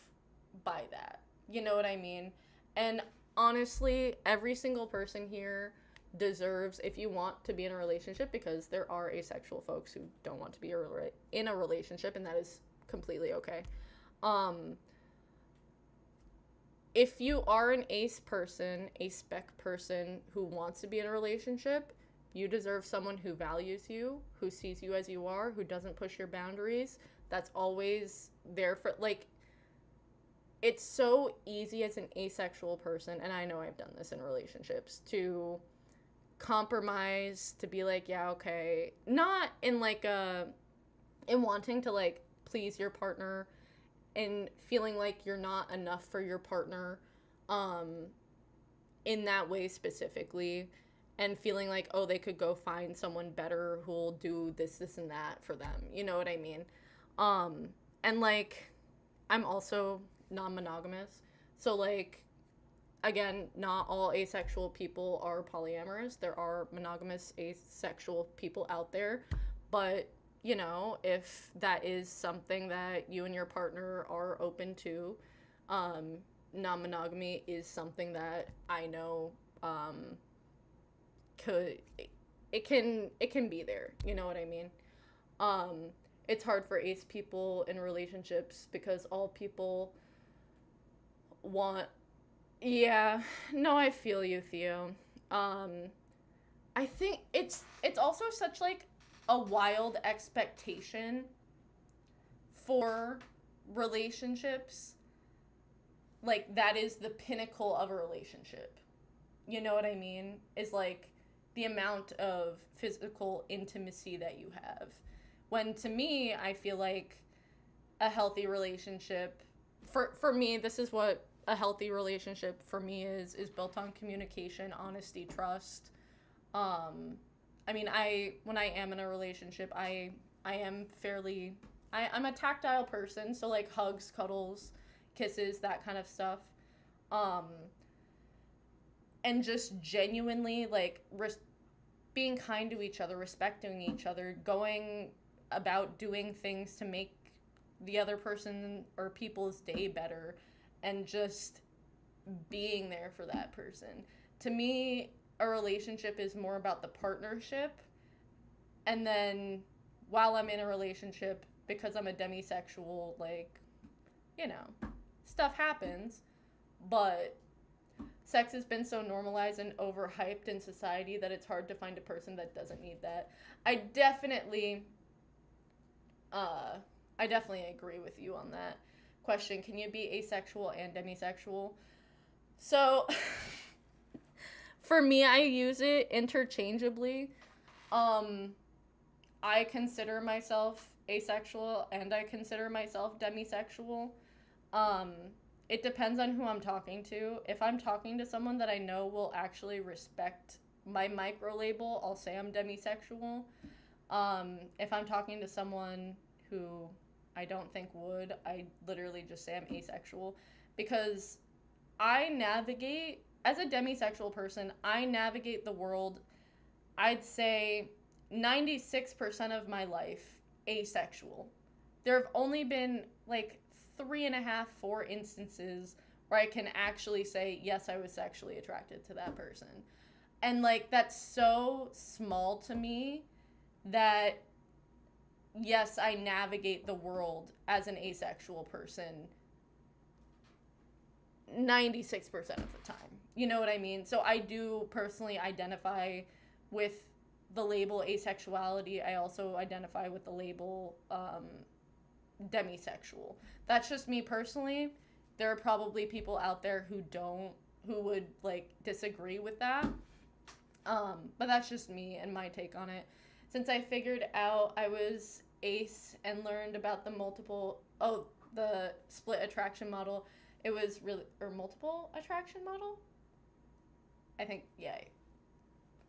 by that. You know what I mean? And honestly, every single person here deserves, if you want to be in a relationship, because there are asexual folks who don't want to be in a relationship, and that is completely okay. If you are an ace person, a spec person who wants to be in a relationship, you deserve someone who values you, who sees you as you are, who doesn't push your boundaries, that's always there for, like, it's so easy as an asexual person, and I know I've done this in relationships, to compromise, to be like, yeah, okay, not in like in wanting to like please your partner and feeling like you're not enough for your partner, in that way specifically, and feeling like, oh, they could go find someone better who'll do this and that for them. You know what I mean? And like, I'm also non-monogamous, so like, again, not all asexual people are polyamorous. There are monogamous asexual people out there, but you know, if that is something that you and your partner are open to, non-monogamy is something that I know it can be there. You know what I mean? It's hard for ace people in relationships because all people want. Yeah, no, I feel you, Theo. I think it's also such like a wild expectation for relationships. Like, that is the pinnacle of a relationship. You know what I mean? Is like the amount of physical intimacy that you have. When to me, I feel like a healthy relationship, for me, this is what a healthy relationship for me is built on communication, honesty, trust. I mean, when I am in a relationship, I I'm a tactile person, so like hugs, cuddles, kisses, that kind of stuff. Um, and just genuinely like being kind to each other, respecting each other, going about doing things to make the other person or people's day better, and just being there for that person. To me, a relationship is more about the partnership. And then while I'm in a relationship, because I'm a demisexual, like, you know, stuff happens. But sex has been so normalized and overhyped in society that it's hard to find a person that doesn't need that. I definitely agree with you on that question. Can you be asexual and demisexual? So for me, I use it interchangeably. I consider myself asexual and I consider myself demisexual. It depends on who I'm talking to. If I'm talking to someone that I know will actually respect my micro label, I'll say I'm demisexual. If I'm talking to someone who I don't think would, I literally just say I'm asexual. Because I navigate, as a demisexual person, I navigate the world, I'd say 96% of my life asexual. There have only been like 3.5, 4 instances where I can actually say, yes, I was sexually attracted to that person. And like, that's so small to me that, yes, I navigate the world as an asexual person 96% of the time. You know what I mean? So I do personally identify with the label asexuality. I also identify with the label demisexual. That's just me personally. There are probably people out there who would like disagree with that. But that's just me and my take on it. Since I figured out I was ace and learned about the split attraction model, it was really, or multiple attraction model? I think, yeah.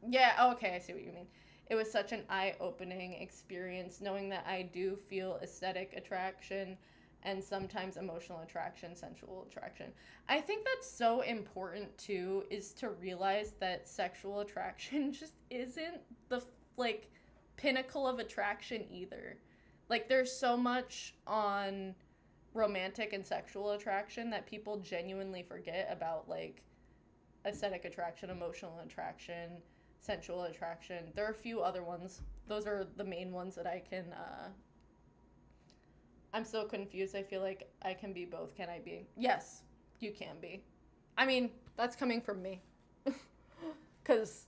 Yeah, okay, I see what you mean. It was such an eye-opening experience knowing that I do feel aesthetic attraction and sometimes emotional attraction, sensual attraction. I think that's so important too, is to realize that sexual attraction just isn't the like pinnacle of attraction either. Like there's so much on romantic and sexual attraction that people genuinely forget about, like aesthetic attraction, emotional attraction, sensual attraction. There are a few other ones. Those are the main ones that I can I'm so confused. I feel like I can be both. Can I be? Yes, you can be. I mean, that's coming from me. Cuz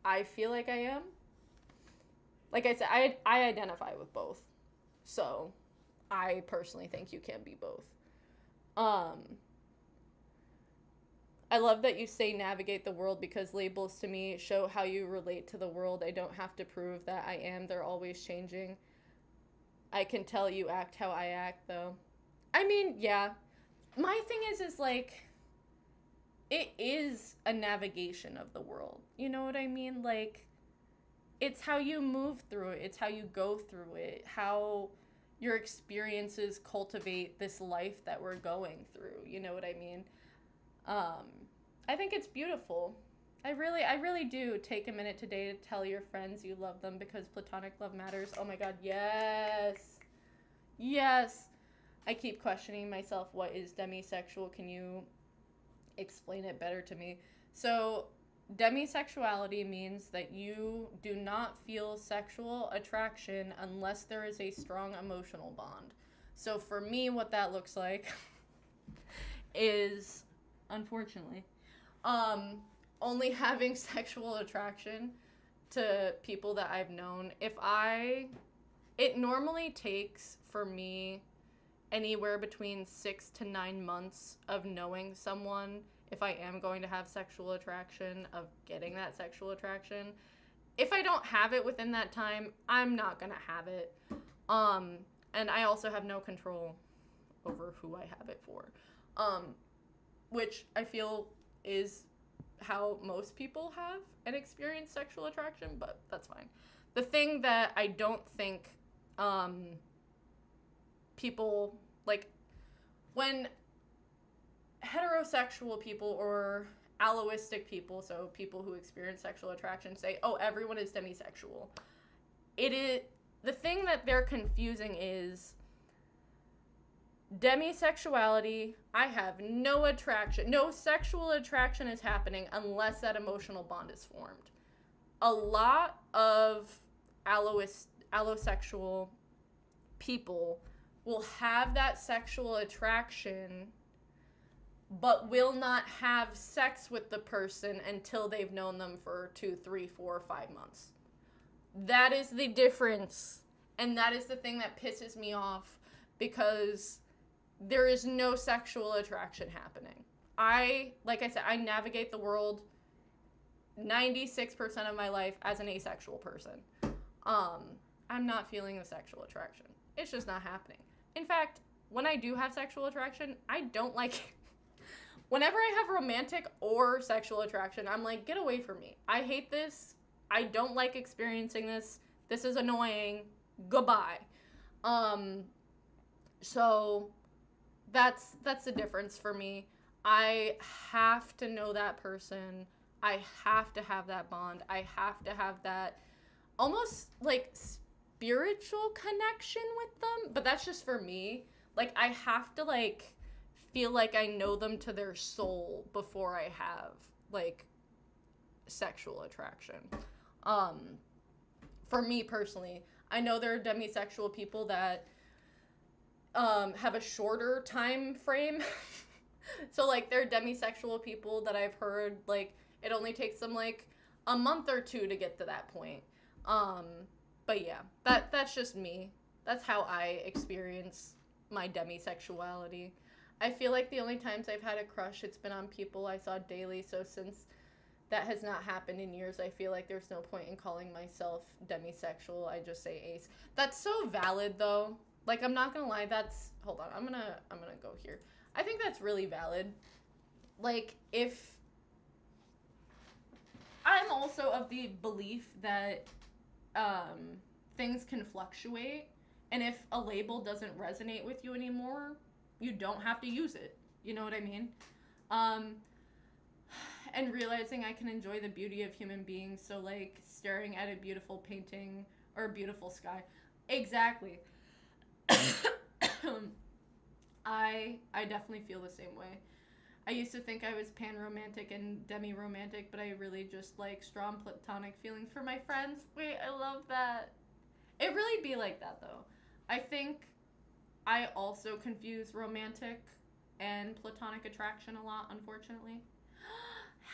I feel like I am. Like I said, I identify with both. So, I personally think you can be both. I love that you say navigate the world because labels to me show how you relate to the world. I don't have to prove that I am. They're always changing. I can tell you act how I act, though. I mean, yeah. My thing is like, it is a navigation of the world. You know what I mean? Like, it's how you move through it. It's how you go through it. How your experiences cultivate this life that we're going through. You know what I mean? I think it's beautiful. I really do. Take a minute today to tell your friends you love them because platonic love matters. Oh my god, yes. Yes. I keep questioning myself, what is demisexual? Can you explain it better to me? So, demisexuality means that you do not feel sexual attraction unless there is a strong emotional bond. So for me, what that looks like is, unfortunately, only having sexual attraction to people that I've known. It normally takes for me anywhere between 6 to 9 months of knowing someone if I am going to have sexual attraction, of getting that sexual attraction. If I don't have it within that time, I'm not gonna have it. And I also have no control over who I have it for. Which I feel is how most people have and experience sexual attraction, but that's fine. The thing that I don't think people, like, when heterosexual people or alloistic people, so people who experience sexual attraction, say, oh, everyone is demisexual. It is, the thing that they're confusing is demisexuality, I have no attraction, no sexual attraction is happening unless that emotional bond is formed. A lot of allosexual people will have that sexual attraction but will not have sex with the person until they've known them for 2, 3, 4, 5 months. That is the difference. And that is the thing that pisses me off, because there is no sexual attraction happening. Like I said, I navigate the world 96% of my life as an asexual person. I'm not feeling the sexual attraction. It's just not happening. In fact, when I do have sexual attraction, I don't like it. Whenever I have romantic or sexual attraction, I'm like, get away from me. I hate this. I don't like experiencing this. This is annoying. Goodbye. So that's the difference for me. I have to know that person. I have to have that bond. I have to have that almost like spiritual connection with them. But that's just for me. Like, I have to like feel like I know them to their soul before I have like sexual attraction. For me personally, I know there are demisexual people that have a shorter time frame. So like, there are demisexual people that I've heard like it only takes them like a month or 2 to get to that point. But yeah, that's just me. That's how I experience my demisexuality. I feel like the only times I've had a crush, it's been on people I saw daily. So since that has not happened in years, I feel like there's no point in calling myself demisexual. I just say ace. That's so valid though. Like, I'm not gonna lie, hold on, I'm gonna go here. I think that's really valid. Like, if I'm also of the belief that things can fluctuate, and if a label doesn't resonate with you anymore, you don't have to use it. You know what I mean? And realizing I can enjoy the beauty of human beings. So like staring at a beautiful painting or a beautiful sky. Exactly. I definitely feel the same way. I used to think I was pan-romantic and demi-romantic, but I really just like strong platonic feelings for my friends. Wait, I love that. It really be like that though. I think I also confuse romantic and platonic attraction a lot, unfortunately.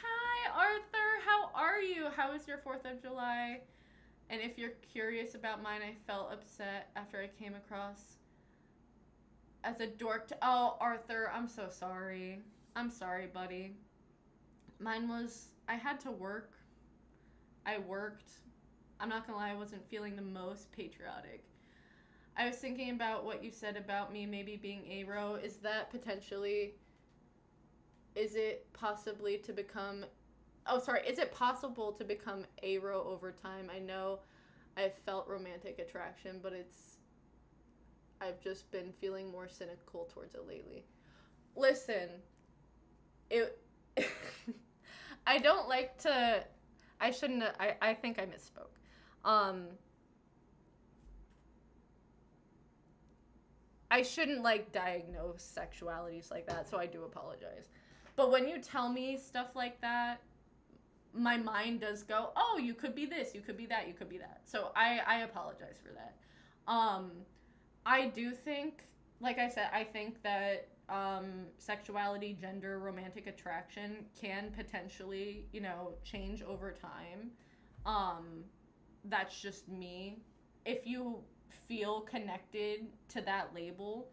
Hi, Arthur. How are you? How was your 4th of July? And if you're curious about mine, I felt upset after I came across as a dork. Oh, Arthur, I'm so sorry. I'm sorry, buddy. Mine was, I had to work. I worked. I'm not gonna lie, I wasn't feeling the most patriotic. I was thinking about what you said about me maybe being aro. Is that potentially, is it possible to become aro over time? I know I've felt romantic attraction, but I've just been feeling more cynical towards it lately. Listen, I don't like to, I think I misspoke. I shouldn't like diagnose sexualities like that, so I do apologize. But when you tell me stuff like that, my mind does go, oh, you could be this, you could be that, you could be that. So I apologize for that. I do think, like I said, I think that sexuality, gender, romantic attraction can potentially, change over time. That's just me. If you feel connected to that label,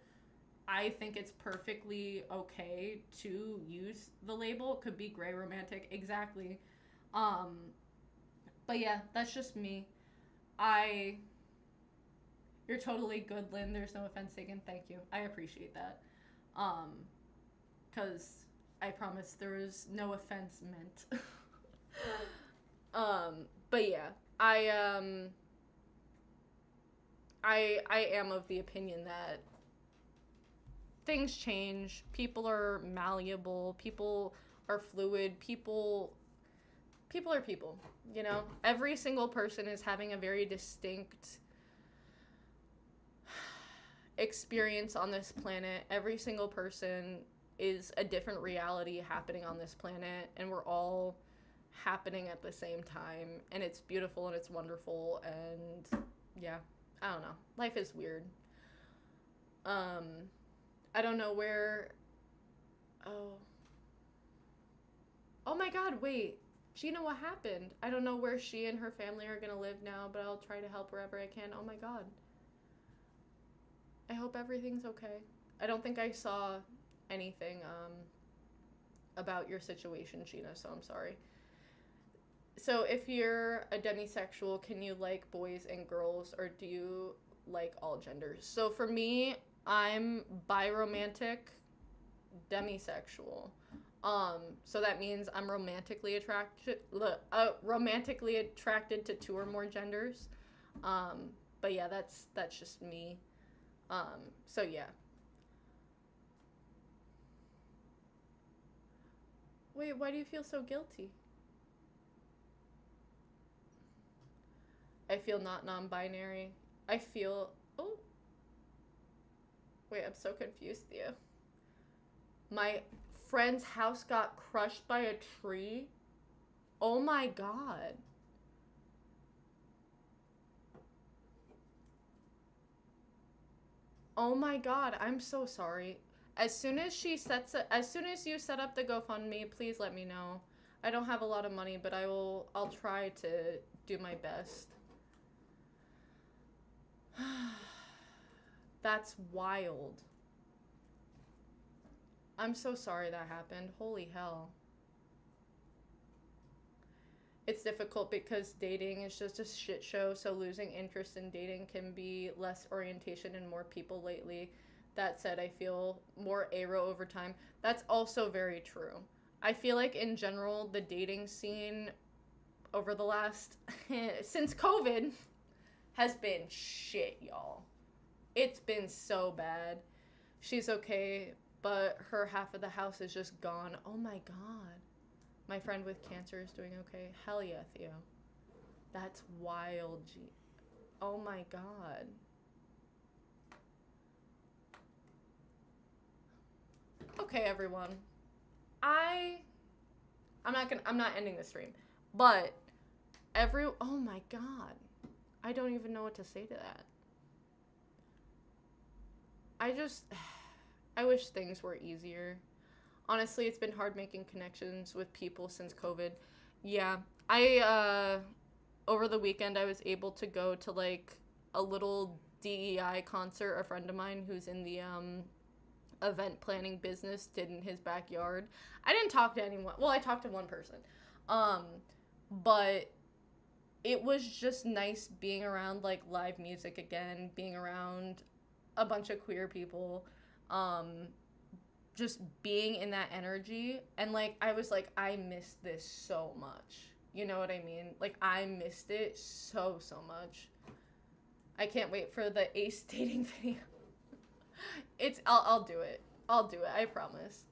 I think it's perfectly okay to use the label. It could be gray romantic, exactly. But yeah, that's just me. You're totally good, Lynn. There's no offense taken. Thank you. I appreciate that. 'Cause I promise there is no offense meant. But yeah, I I am of the opinion that things change, people are malleable, people are fluid, people are people, you know? Every single person is having a very distinct experience on this planet. Every single person is a different reality happening on this planet, and we're all happening at the same time, and it's beautiful and it's wonderful, and yeah, I don't know. Life is weird. I don't know where. Oh my god, wait. Gina, what happened? I don't know where she and her family are gonna live now, but I'll try to help wherever I can. Oh my god. I hope everything's okay. I don't think I saw anything about your situation, Gina, so I'm sorry. So if you're a demisexual, can you like boys and girls, or do you like all genders? So for me, I'm biromantic, demisexual. So that means I'm romantically attracted to two or more genders. But yeah, that's just me. So yeah. Wait, why do you feel so guilty? I feel not non-binary. I feel, oh, wait, I'm so confused, Theo. My friend's house got crushed by a tree? Oh my god. Oh my god, I'm so sorry. As soon as you set up the GoFundMe, please let me know. I don't have a lot of money, but I'll try to do my best. That's wild. I'm so sorry that happened. Holy hell. It's difficult because dating is just a shit show, so losing interest in dating can be less orientation and more people lately. That said, I feel more aro over time. That's also very true. I feel like in general, the dating scene over the last, since COVID, has been shit, y'all. It's been so bad. She's okay, but her half of the house is just gone. Oh my god. My friend with cancer is doing okay. Hell yeah, Theo. That's wild, G. Oh my god. Okay, everyone. I'm not ending the stream. But oh my god. I don't even know what to say to that. I wish things were easier. Honestly, it's been hard making connections with people since COVID. Yeah, over the weekend, I was able to go to, like, a little DEI concert a friend of mine who's in the, event planning business did in his backyard. I didn't talk to anyone. Well, I talked to one person. But it was just nice being around, like, live music again, being around a bunch of queer people, just being in that energy. And, like, I was like, I missed this so much. You know what I mean? Like, I missed it so much. I can't wait for the Ace dating video. I'll do it. I'll do it. I promise.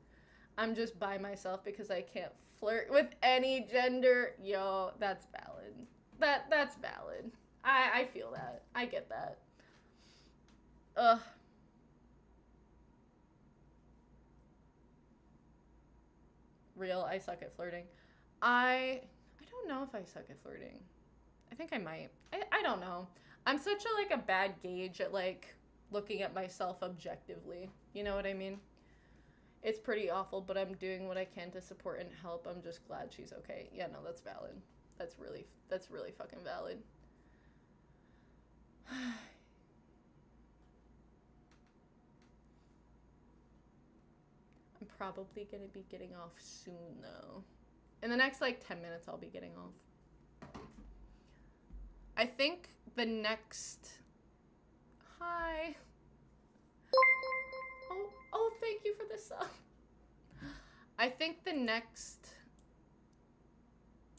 I'm just by myself because I can't flirt with any gender. Yo, that's valid. That's valid. I feel that. I get that. Ugh. Real, I suck at flirting. I don't know if I suck at flirting. I think I might. I don't know. I'm such a bad gauge at, like, looking at myself objectively. You know what I mean? It's pretty awful, but I'm doing what I can to support and help. I'm just glad she's okay. Yeah, no, that's valid. That's really fucking valid. I'm probably gonna be getting off soon, though. In the next, 10 minutes, I'll be getting off. I think the next... Hi. Oh, thank you for the sub. I think the next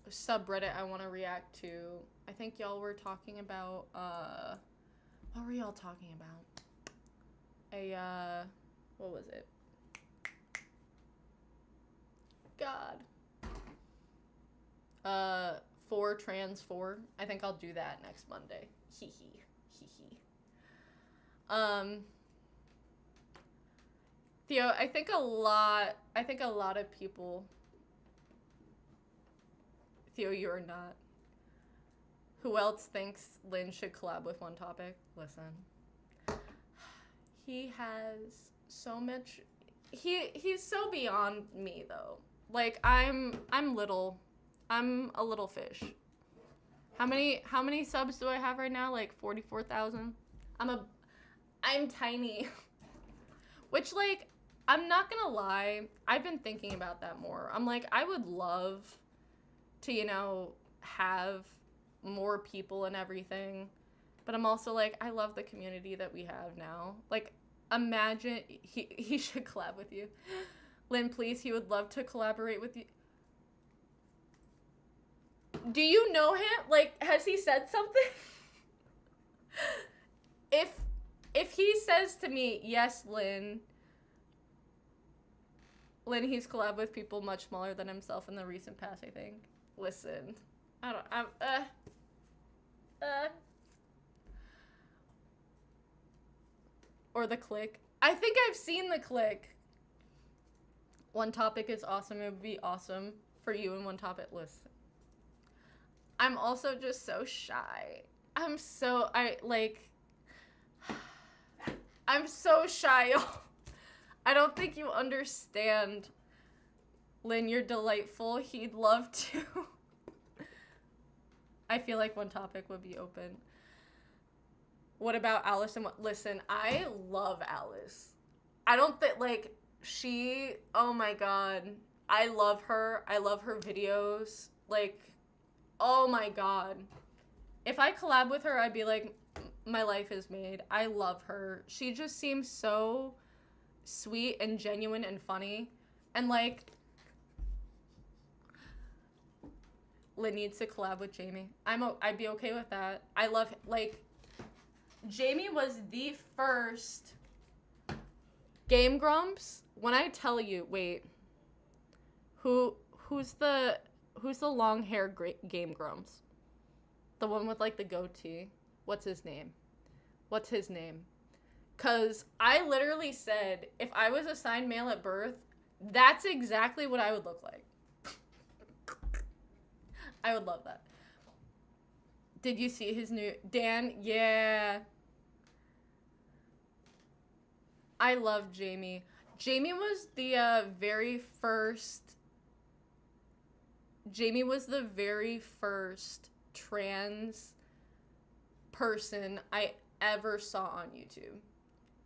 subreddit I want to react to, I think y'all were talking about, What were y'all talking about? What was it? God. 4 trans 4. I think I'll do that next Monday. Hee hee. Hee hee. Theo, I think a lot of people, Theo, you're not. Who else thinks Lynn should collab with One Topic? Listen. He has so much, he's so beyond me though. Like I'm a little fish. How many subs do I have right now? Like 44,000. I'm tiny. Which, like, I'm not gonna lie, I've been thinking about that more. I'm like, I would love to, you know, have more people and everything. But I'm also like, I love the community that we have now. Like, imagine, he should collab with you. Lynn, please, he would love to collaborate with you. Do you know him? Like, has he said something? If he says to me, yes, Lynn, he's collabed with people much smaller than himself in the recent past, I think. Listen, or the Click. I think I've seen the Click. One Topic is awesome. It would be awesome for you and One Topic. Listen, I'm also just so shy. I'm so shy, y'all. I don't think you understand. Lynn, you're delightful. He'd love to. I feel like One Topic would be open. What about Alice and what? Listen, I love Alice. I don't think, like, oh my god. I love her. I love her videos. Like, oh my god. If I collab with her, I'd be like, my life is made. I love her. She just seems so sweet and genuine and funny. And, like, Lynn needs to collab with Jamie. I'd be okay with that. I love, like, Jamie was the first Game Grumps. When I tell you, wait, who's the long hair Game Grumps? The one with, like, the goatee. What's his name? Cause I literally said, if I was assigned male at birth, that's exactly what I would look like. I would love that. Did you see his new Dan? Yeah. I love Jamie. Jamie was the very first trans person I ever saw on YouTube.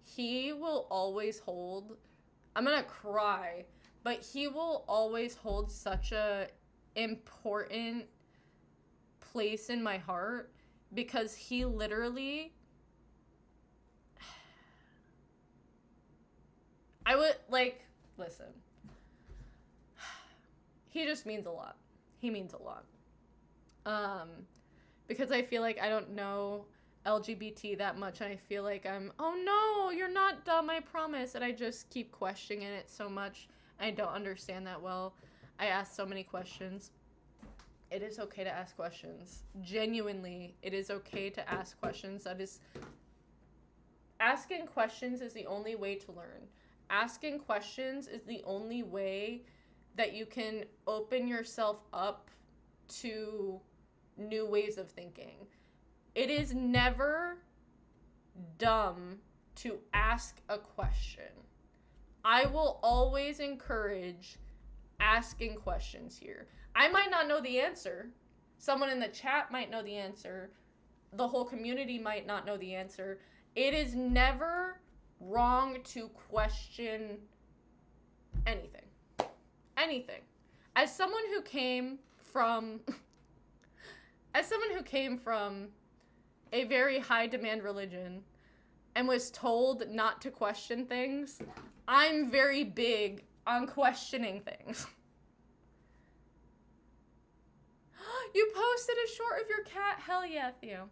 He will always hold, I'm gonna cry, but he will always hold such a important place in my heart because he literally, I would, like, listen, he just means a lot. He means a lot. Because I feel like I don't know LGBT that much, and I feel like oh no, you're not dumb, I promise, and I just keep questioning it so much. I don't understand that well. I ask so many questions. It is okay to ask questions. Genuinely, it is okay to ask questions. Asking questions is the only way to learn. Asking questions is the only way that you can open yourself up to new ways of thinking. It is never dumb to ask a question. I will always encourage asking questions here. I might not know the answer. Someone in the chat might know the answer. The whole community might not know the answer. It is never wrong to question anything. Anything. As someone who came from a very high demand religion and was told not to question things, I'm very big on questioning things. You posted a short of your cat? Hell yeah, Theo.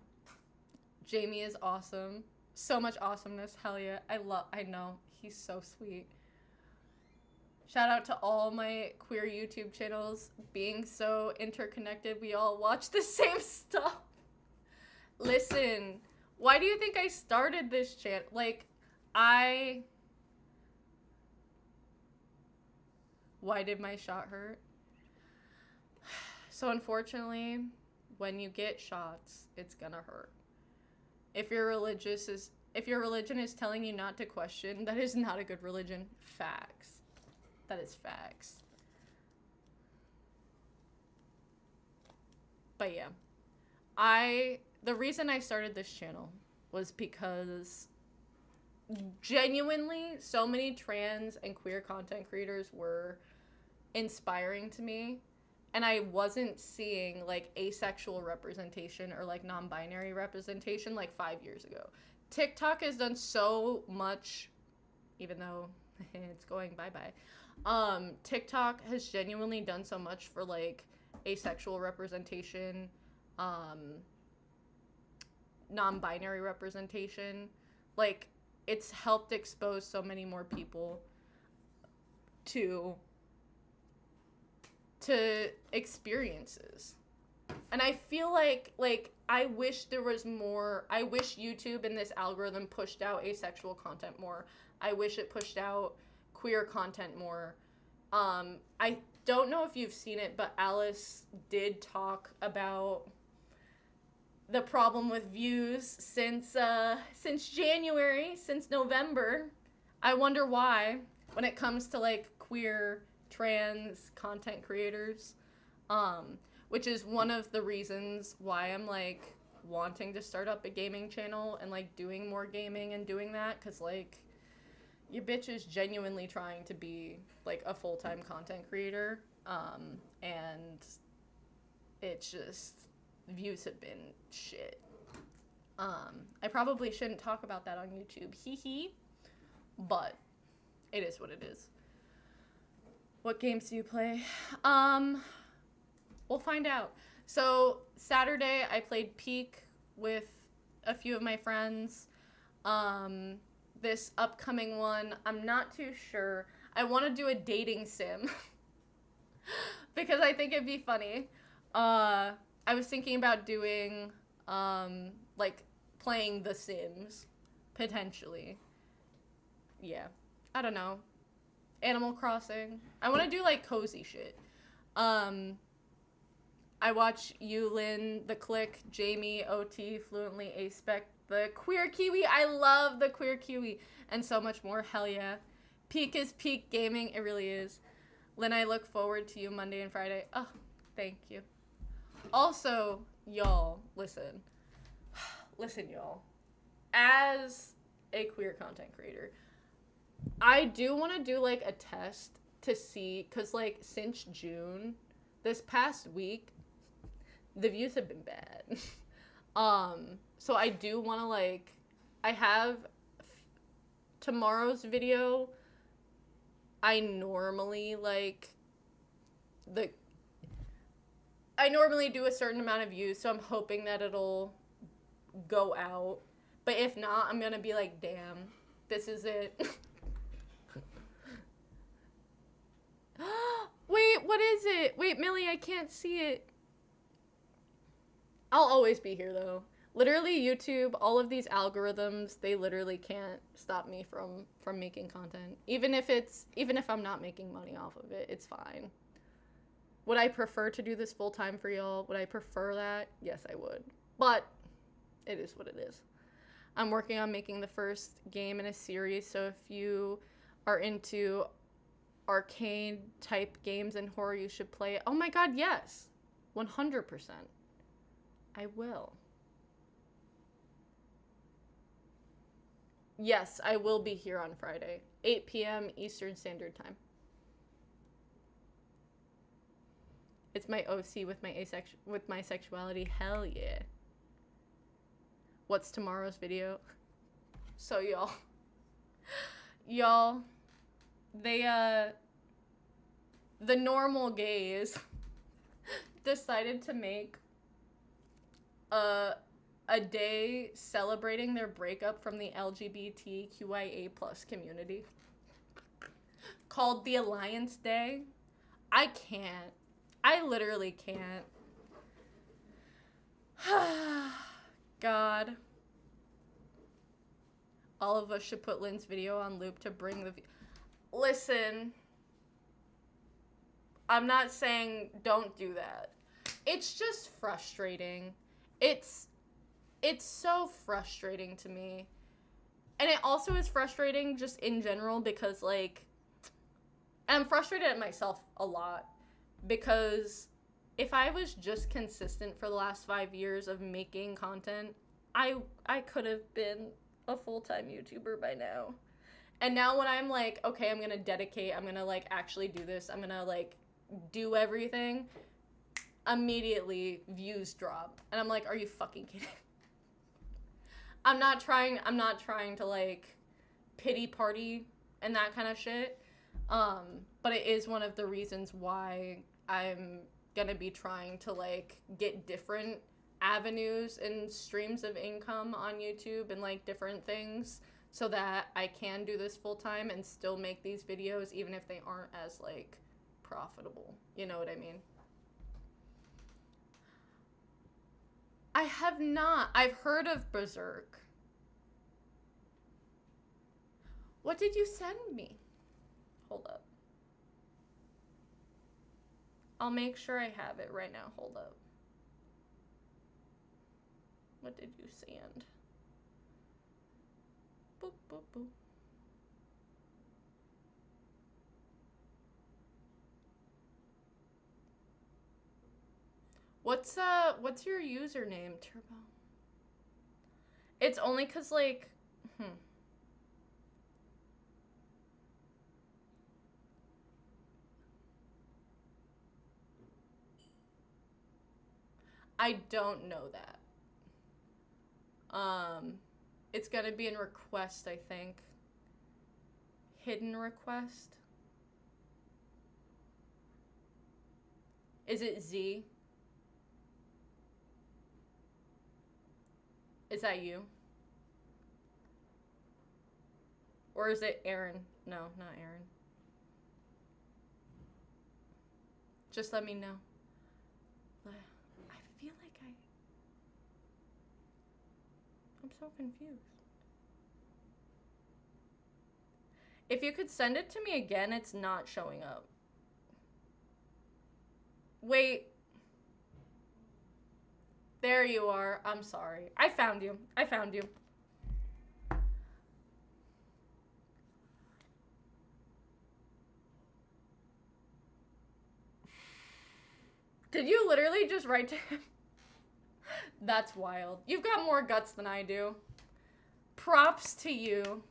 Jamie is awesome. So much awesomeness. Hell yeah. I know. He's so sweet. Shout out to all my queer YouTube channels being so interconnected. We all watch the same stuff. Listen, why do you think I started this channel? Like, why did my shot hurt? So unfortunately, when you get shots, it's gonna hurt. If your religion is telling you not to question, that is not a good religion. Facts. That is facts. But yeah, the reason I started this channel was because genuinely so many trans and queer content creators were inspiring to me, and I wasn't seeing like asexual representation or like non-binary representation like 5 years ago. TikTok has done so much, even though it's going bye-bye. TikTok has genuinely done so much for like asexual representation, non-binary representation. Like, it's helped expose so many more people to experiences. And I feel like I wish there was more. I wish YouTube and this algorithm pushed out asexual content more. I wish it pushed out queer content more. I don't know if you've seen it, but Alice did talk about the problem with views since January, since November. I wonder why when it comes to like queer trans content creators, which is one of the reasons why I'm like wanting to start up a gaming channel and like doing more gaming and doing that, because like your bitch is genuinely trying to be like a full-time content creator, and it's just views have been shit. I probably shouldn't talk about that on YouTube, but it is what it is. What games do you play? We'll find out. So Saturday I played Peak with a few of my friends. This upcoming one, I'm not too sure. I want to do a dating sim because I think it'd be funny. I was thinking about doing like playing The Sims potentially. Yeah, I don't know. Animal Crossing. I want to do like cozy shit. I watch Yulin, The Click, Jamie, OT, Fluently, Aspec, the Queer Kiwi. I love the Queer Kiwi, and so much more. Hell yeah. Peak is peak gaming. It really is. Lynn, I look forward to you Monday and Friday. Oh, thank you. Also, y'all, listen. Listen, y'all. As a queer content creator, I do want to do like a test to see, because like since June, this past week, the views have been bad. So I do want to like, I have tomorrow's video. I normally do a certain amount of views, so I'm hoping that it'll go out. But if not, I'm gonna be like, damn, this is it. Wait, what is it? Wait, Millie, I can't see it. I'll always be here though. Literally YouTube, all of these algorithms, they literally can't stop me from making content. Even if I'm not making money off of it, it's fine. Would I prefer to do this full time for y'all? Would I prefer that? Yes, I would. But it is what it is. I'm working on making the first game in a series, so if you are into arcade type games and horror, you should play it. Oh my god, yes. 100%. I will. Yes, I will be here on Friday, 8 p.m. Eastern Standard Time. It's my OC with my sexuality. Hell yeah. What's tomorrow's video? So y'all, they the normal gays decided to make a a day celebrating their breakup from the LGBTQIA plus community called the Alliance Day. I can't. I literally can't. God. All of us should put Lynn's video on loop to bring the... Listen. I'm not saying don't do that. It's just frustrating. It's so frustrating to me. And it also is frustrating just in general because, like... I'm frustrated at myself a lot. Because if I was just consistent for the last 5 years of making content, I could have been a full-time YouTuber by now. And now when I'm like, okay, I'm gonna dedicate, I'm gonna, like, actually do this, I'm gonna, like, do everything, immediately views drop. And I'm like, are you fucking kidding? I'm not trying to, like, pity party and that kind of shit. But it is one of the reasons why I'm gonna be trying to, like, get different avenues and streams of income on YouTube and, like, different things so that I can do this full time and still make these videos even if they aren't as, like, profitable. You know what I mean? I have not. I've heard of Berserk. What did you send me? Hold up. I'll make sure I have it right now. Hold up. What did you send? Boop, boop, boop. What's your username, Turbo? It's only 'cause, like, I don't know that. It's gonna be in request, I think. Hidden request. Is it Z? Is that you? Or is it Aaron? No, not Aaron. Just let me know. I feel like I'm so confused. If you could send it to me again, it's not showing up. Wait. There you are. I'm sorry. I found you. I found you. Did you literally just write to him? That's wild. You've got more guts than I do. Props to you.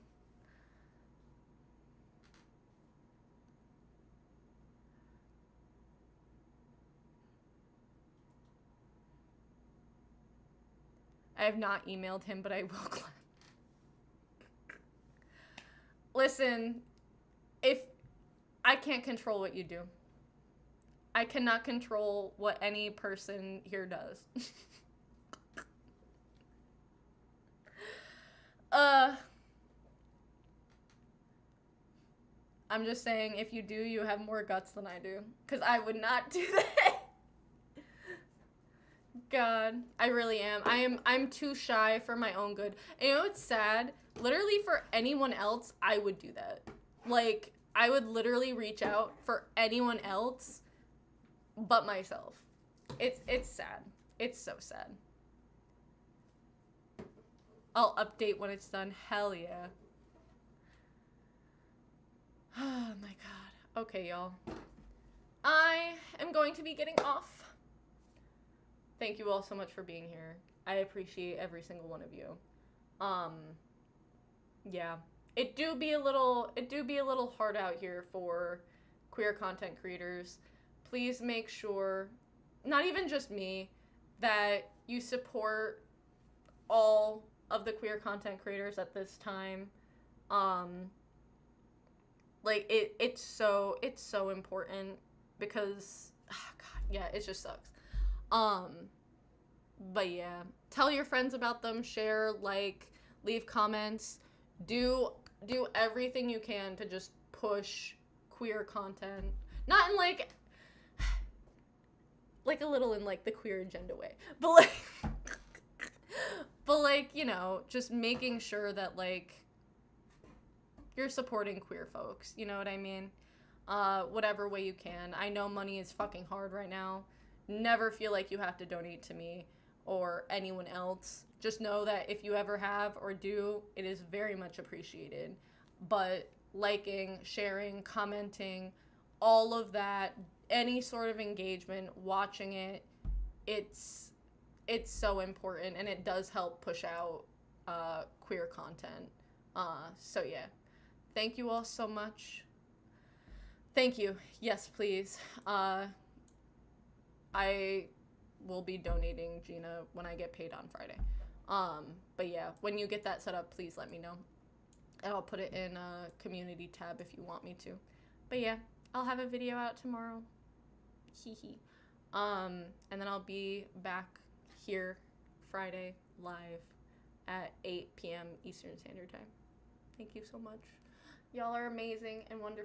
I have not emailed him, but I will. Listen, if I can't control what you do. I cannot control what any person here does. I'm just saying, if you do, you have more guts than I do. Because I would not do that. God, I really am. I'm too shy for my own good. And you know what's sad? Literally for anyone else, I would do that. Like, I would literally reach out for anyone else but myself. It's sad. It's so sad. I'll update when it's done. Hell yeah. Oh my god. Okay, y'all. I am going to be getting off. Thank you all so much for being here. I appreciate every single one of you. Yeah. It do be a little hard out here for queer content creators. Please make sure, not even just me, that you support all of the queer content creators at this time. Like, it's so important because, oh god, yeah, it just sucks. But yeah, tell your friends about them, share, like, leave comments, do everything you can to just push queer content. Not in like a little in like the queer agenda way, but like but like, you know, just making sure that like you're supporting queer folks, you know what I mean? Whatever way you can. I know money is fucking hard right now. Never feel like you have to donate to me or anyone else. Just know that if you ever have or do, it is very much appreciated. But liking, sharing, commenting, all of that, any sort of engagement, watching it, it's so important, and it does help push out queer content. So yeah, thank you all so much. Thank you. Yes, please. I will be donating Gina when I get paid on Friday. But yeah, when you get that set up, please let me know. And I'll put it in a community tab if you want me to. But yeah, I'll have a video out tomorrow. Hee hee. And then I'll be back here Friday live at 8 p.m. Eastern Standard Time. Thank you so much. Y'all are amazing and wonderful.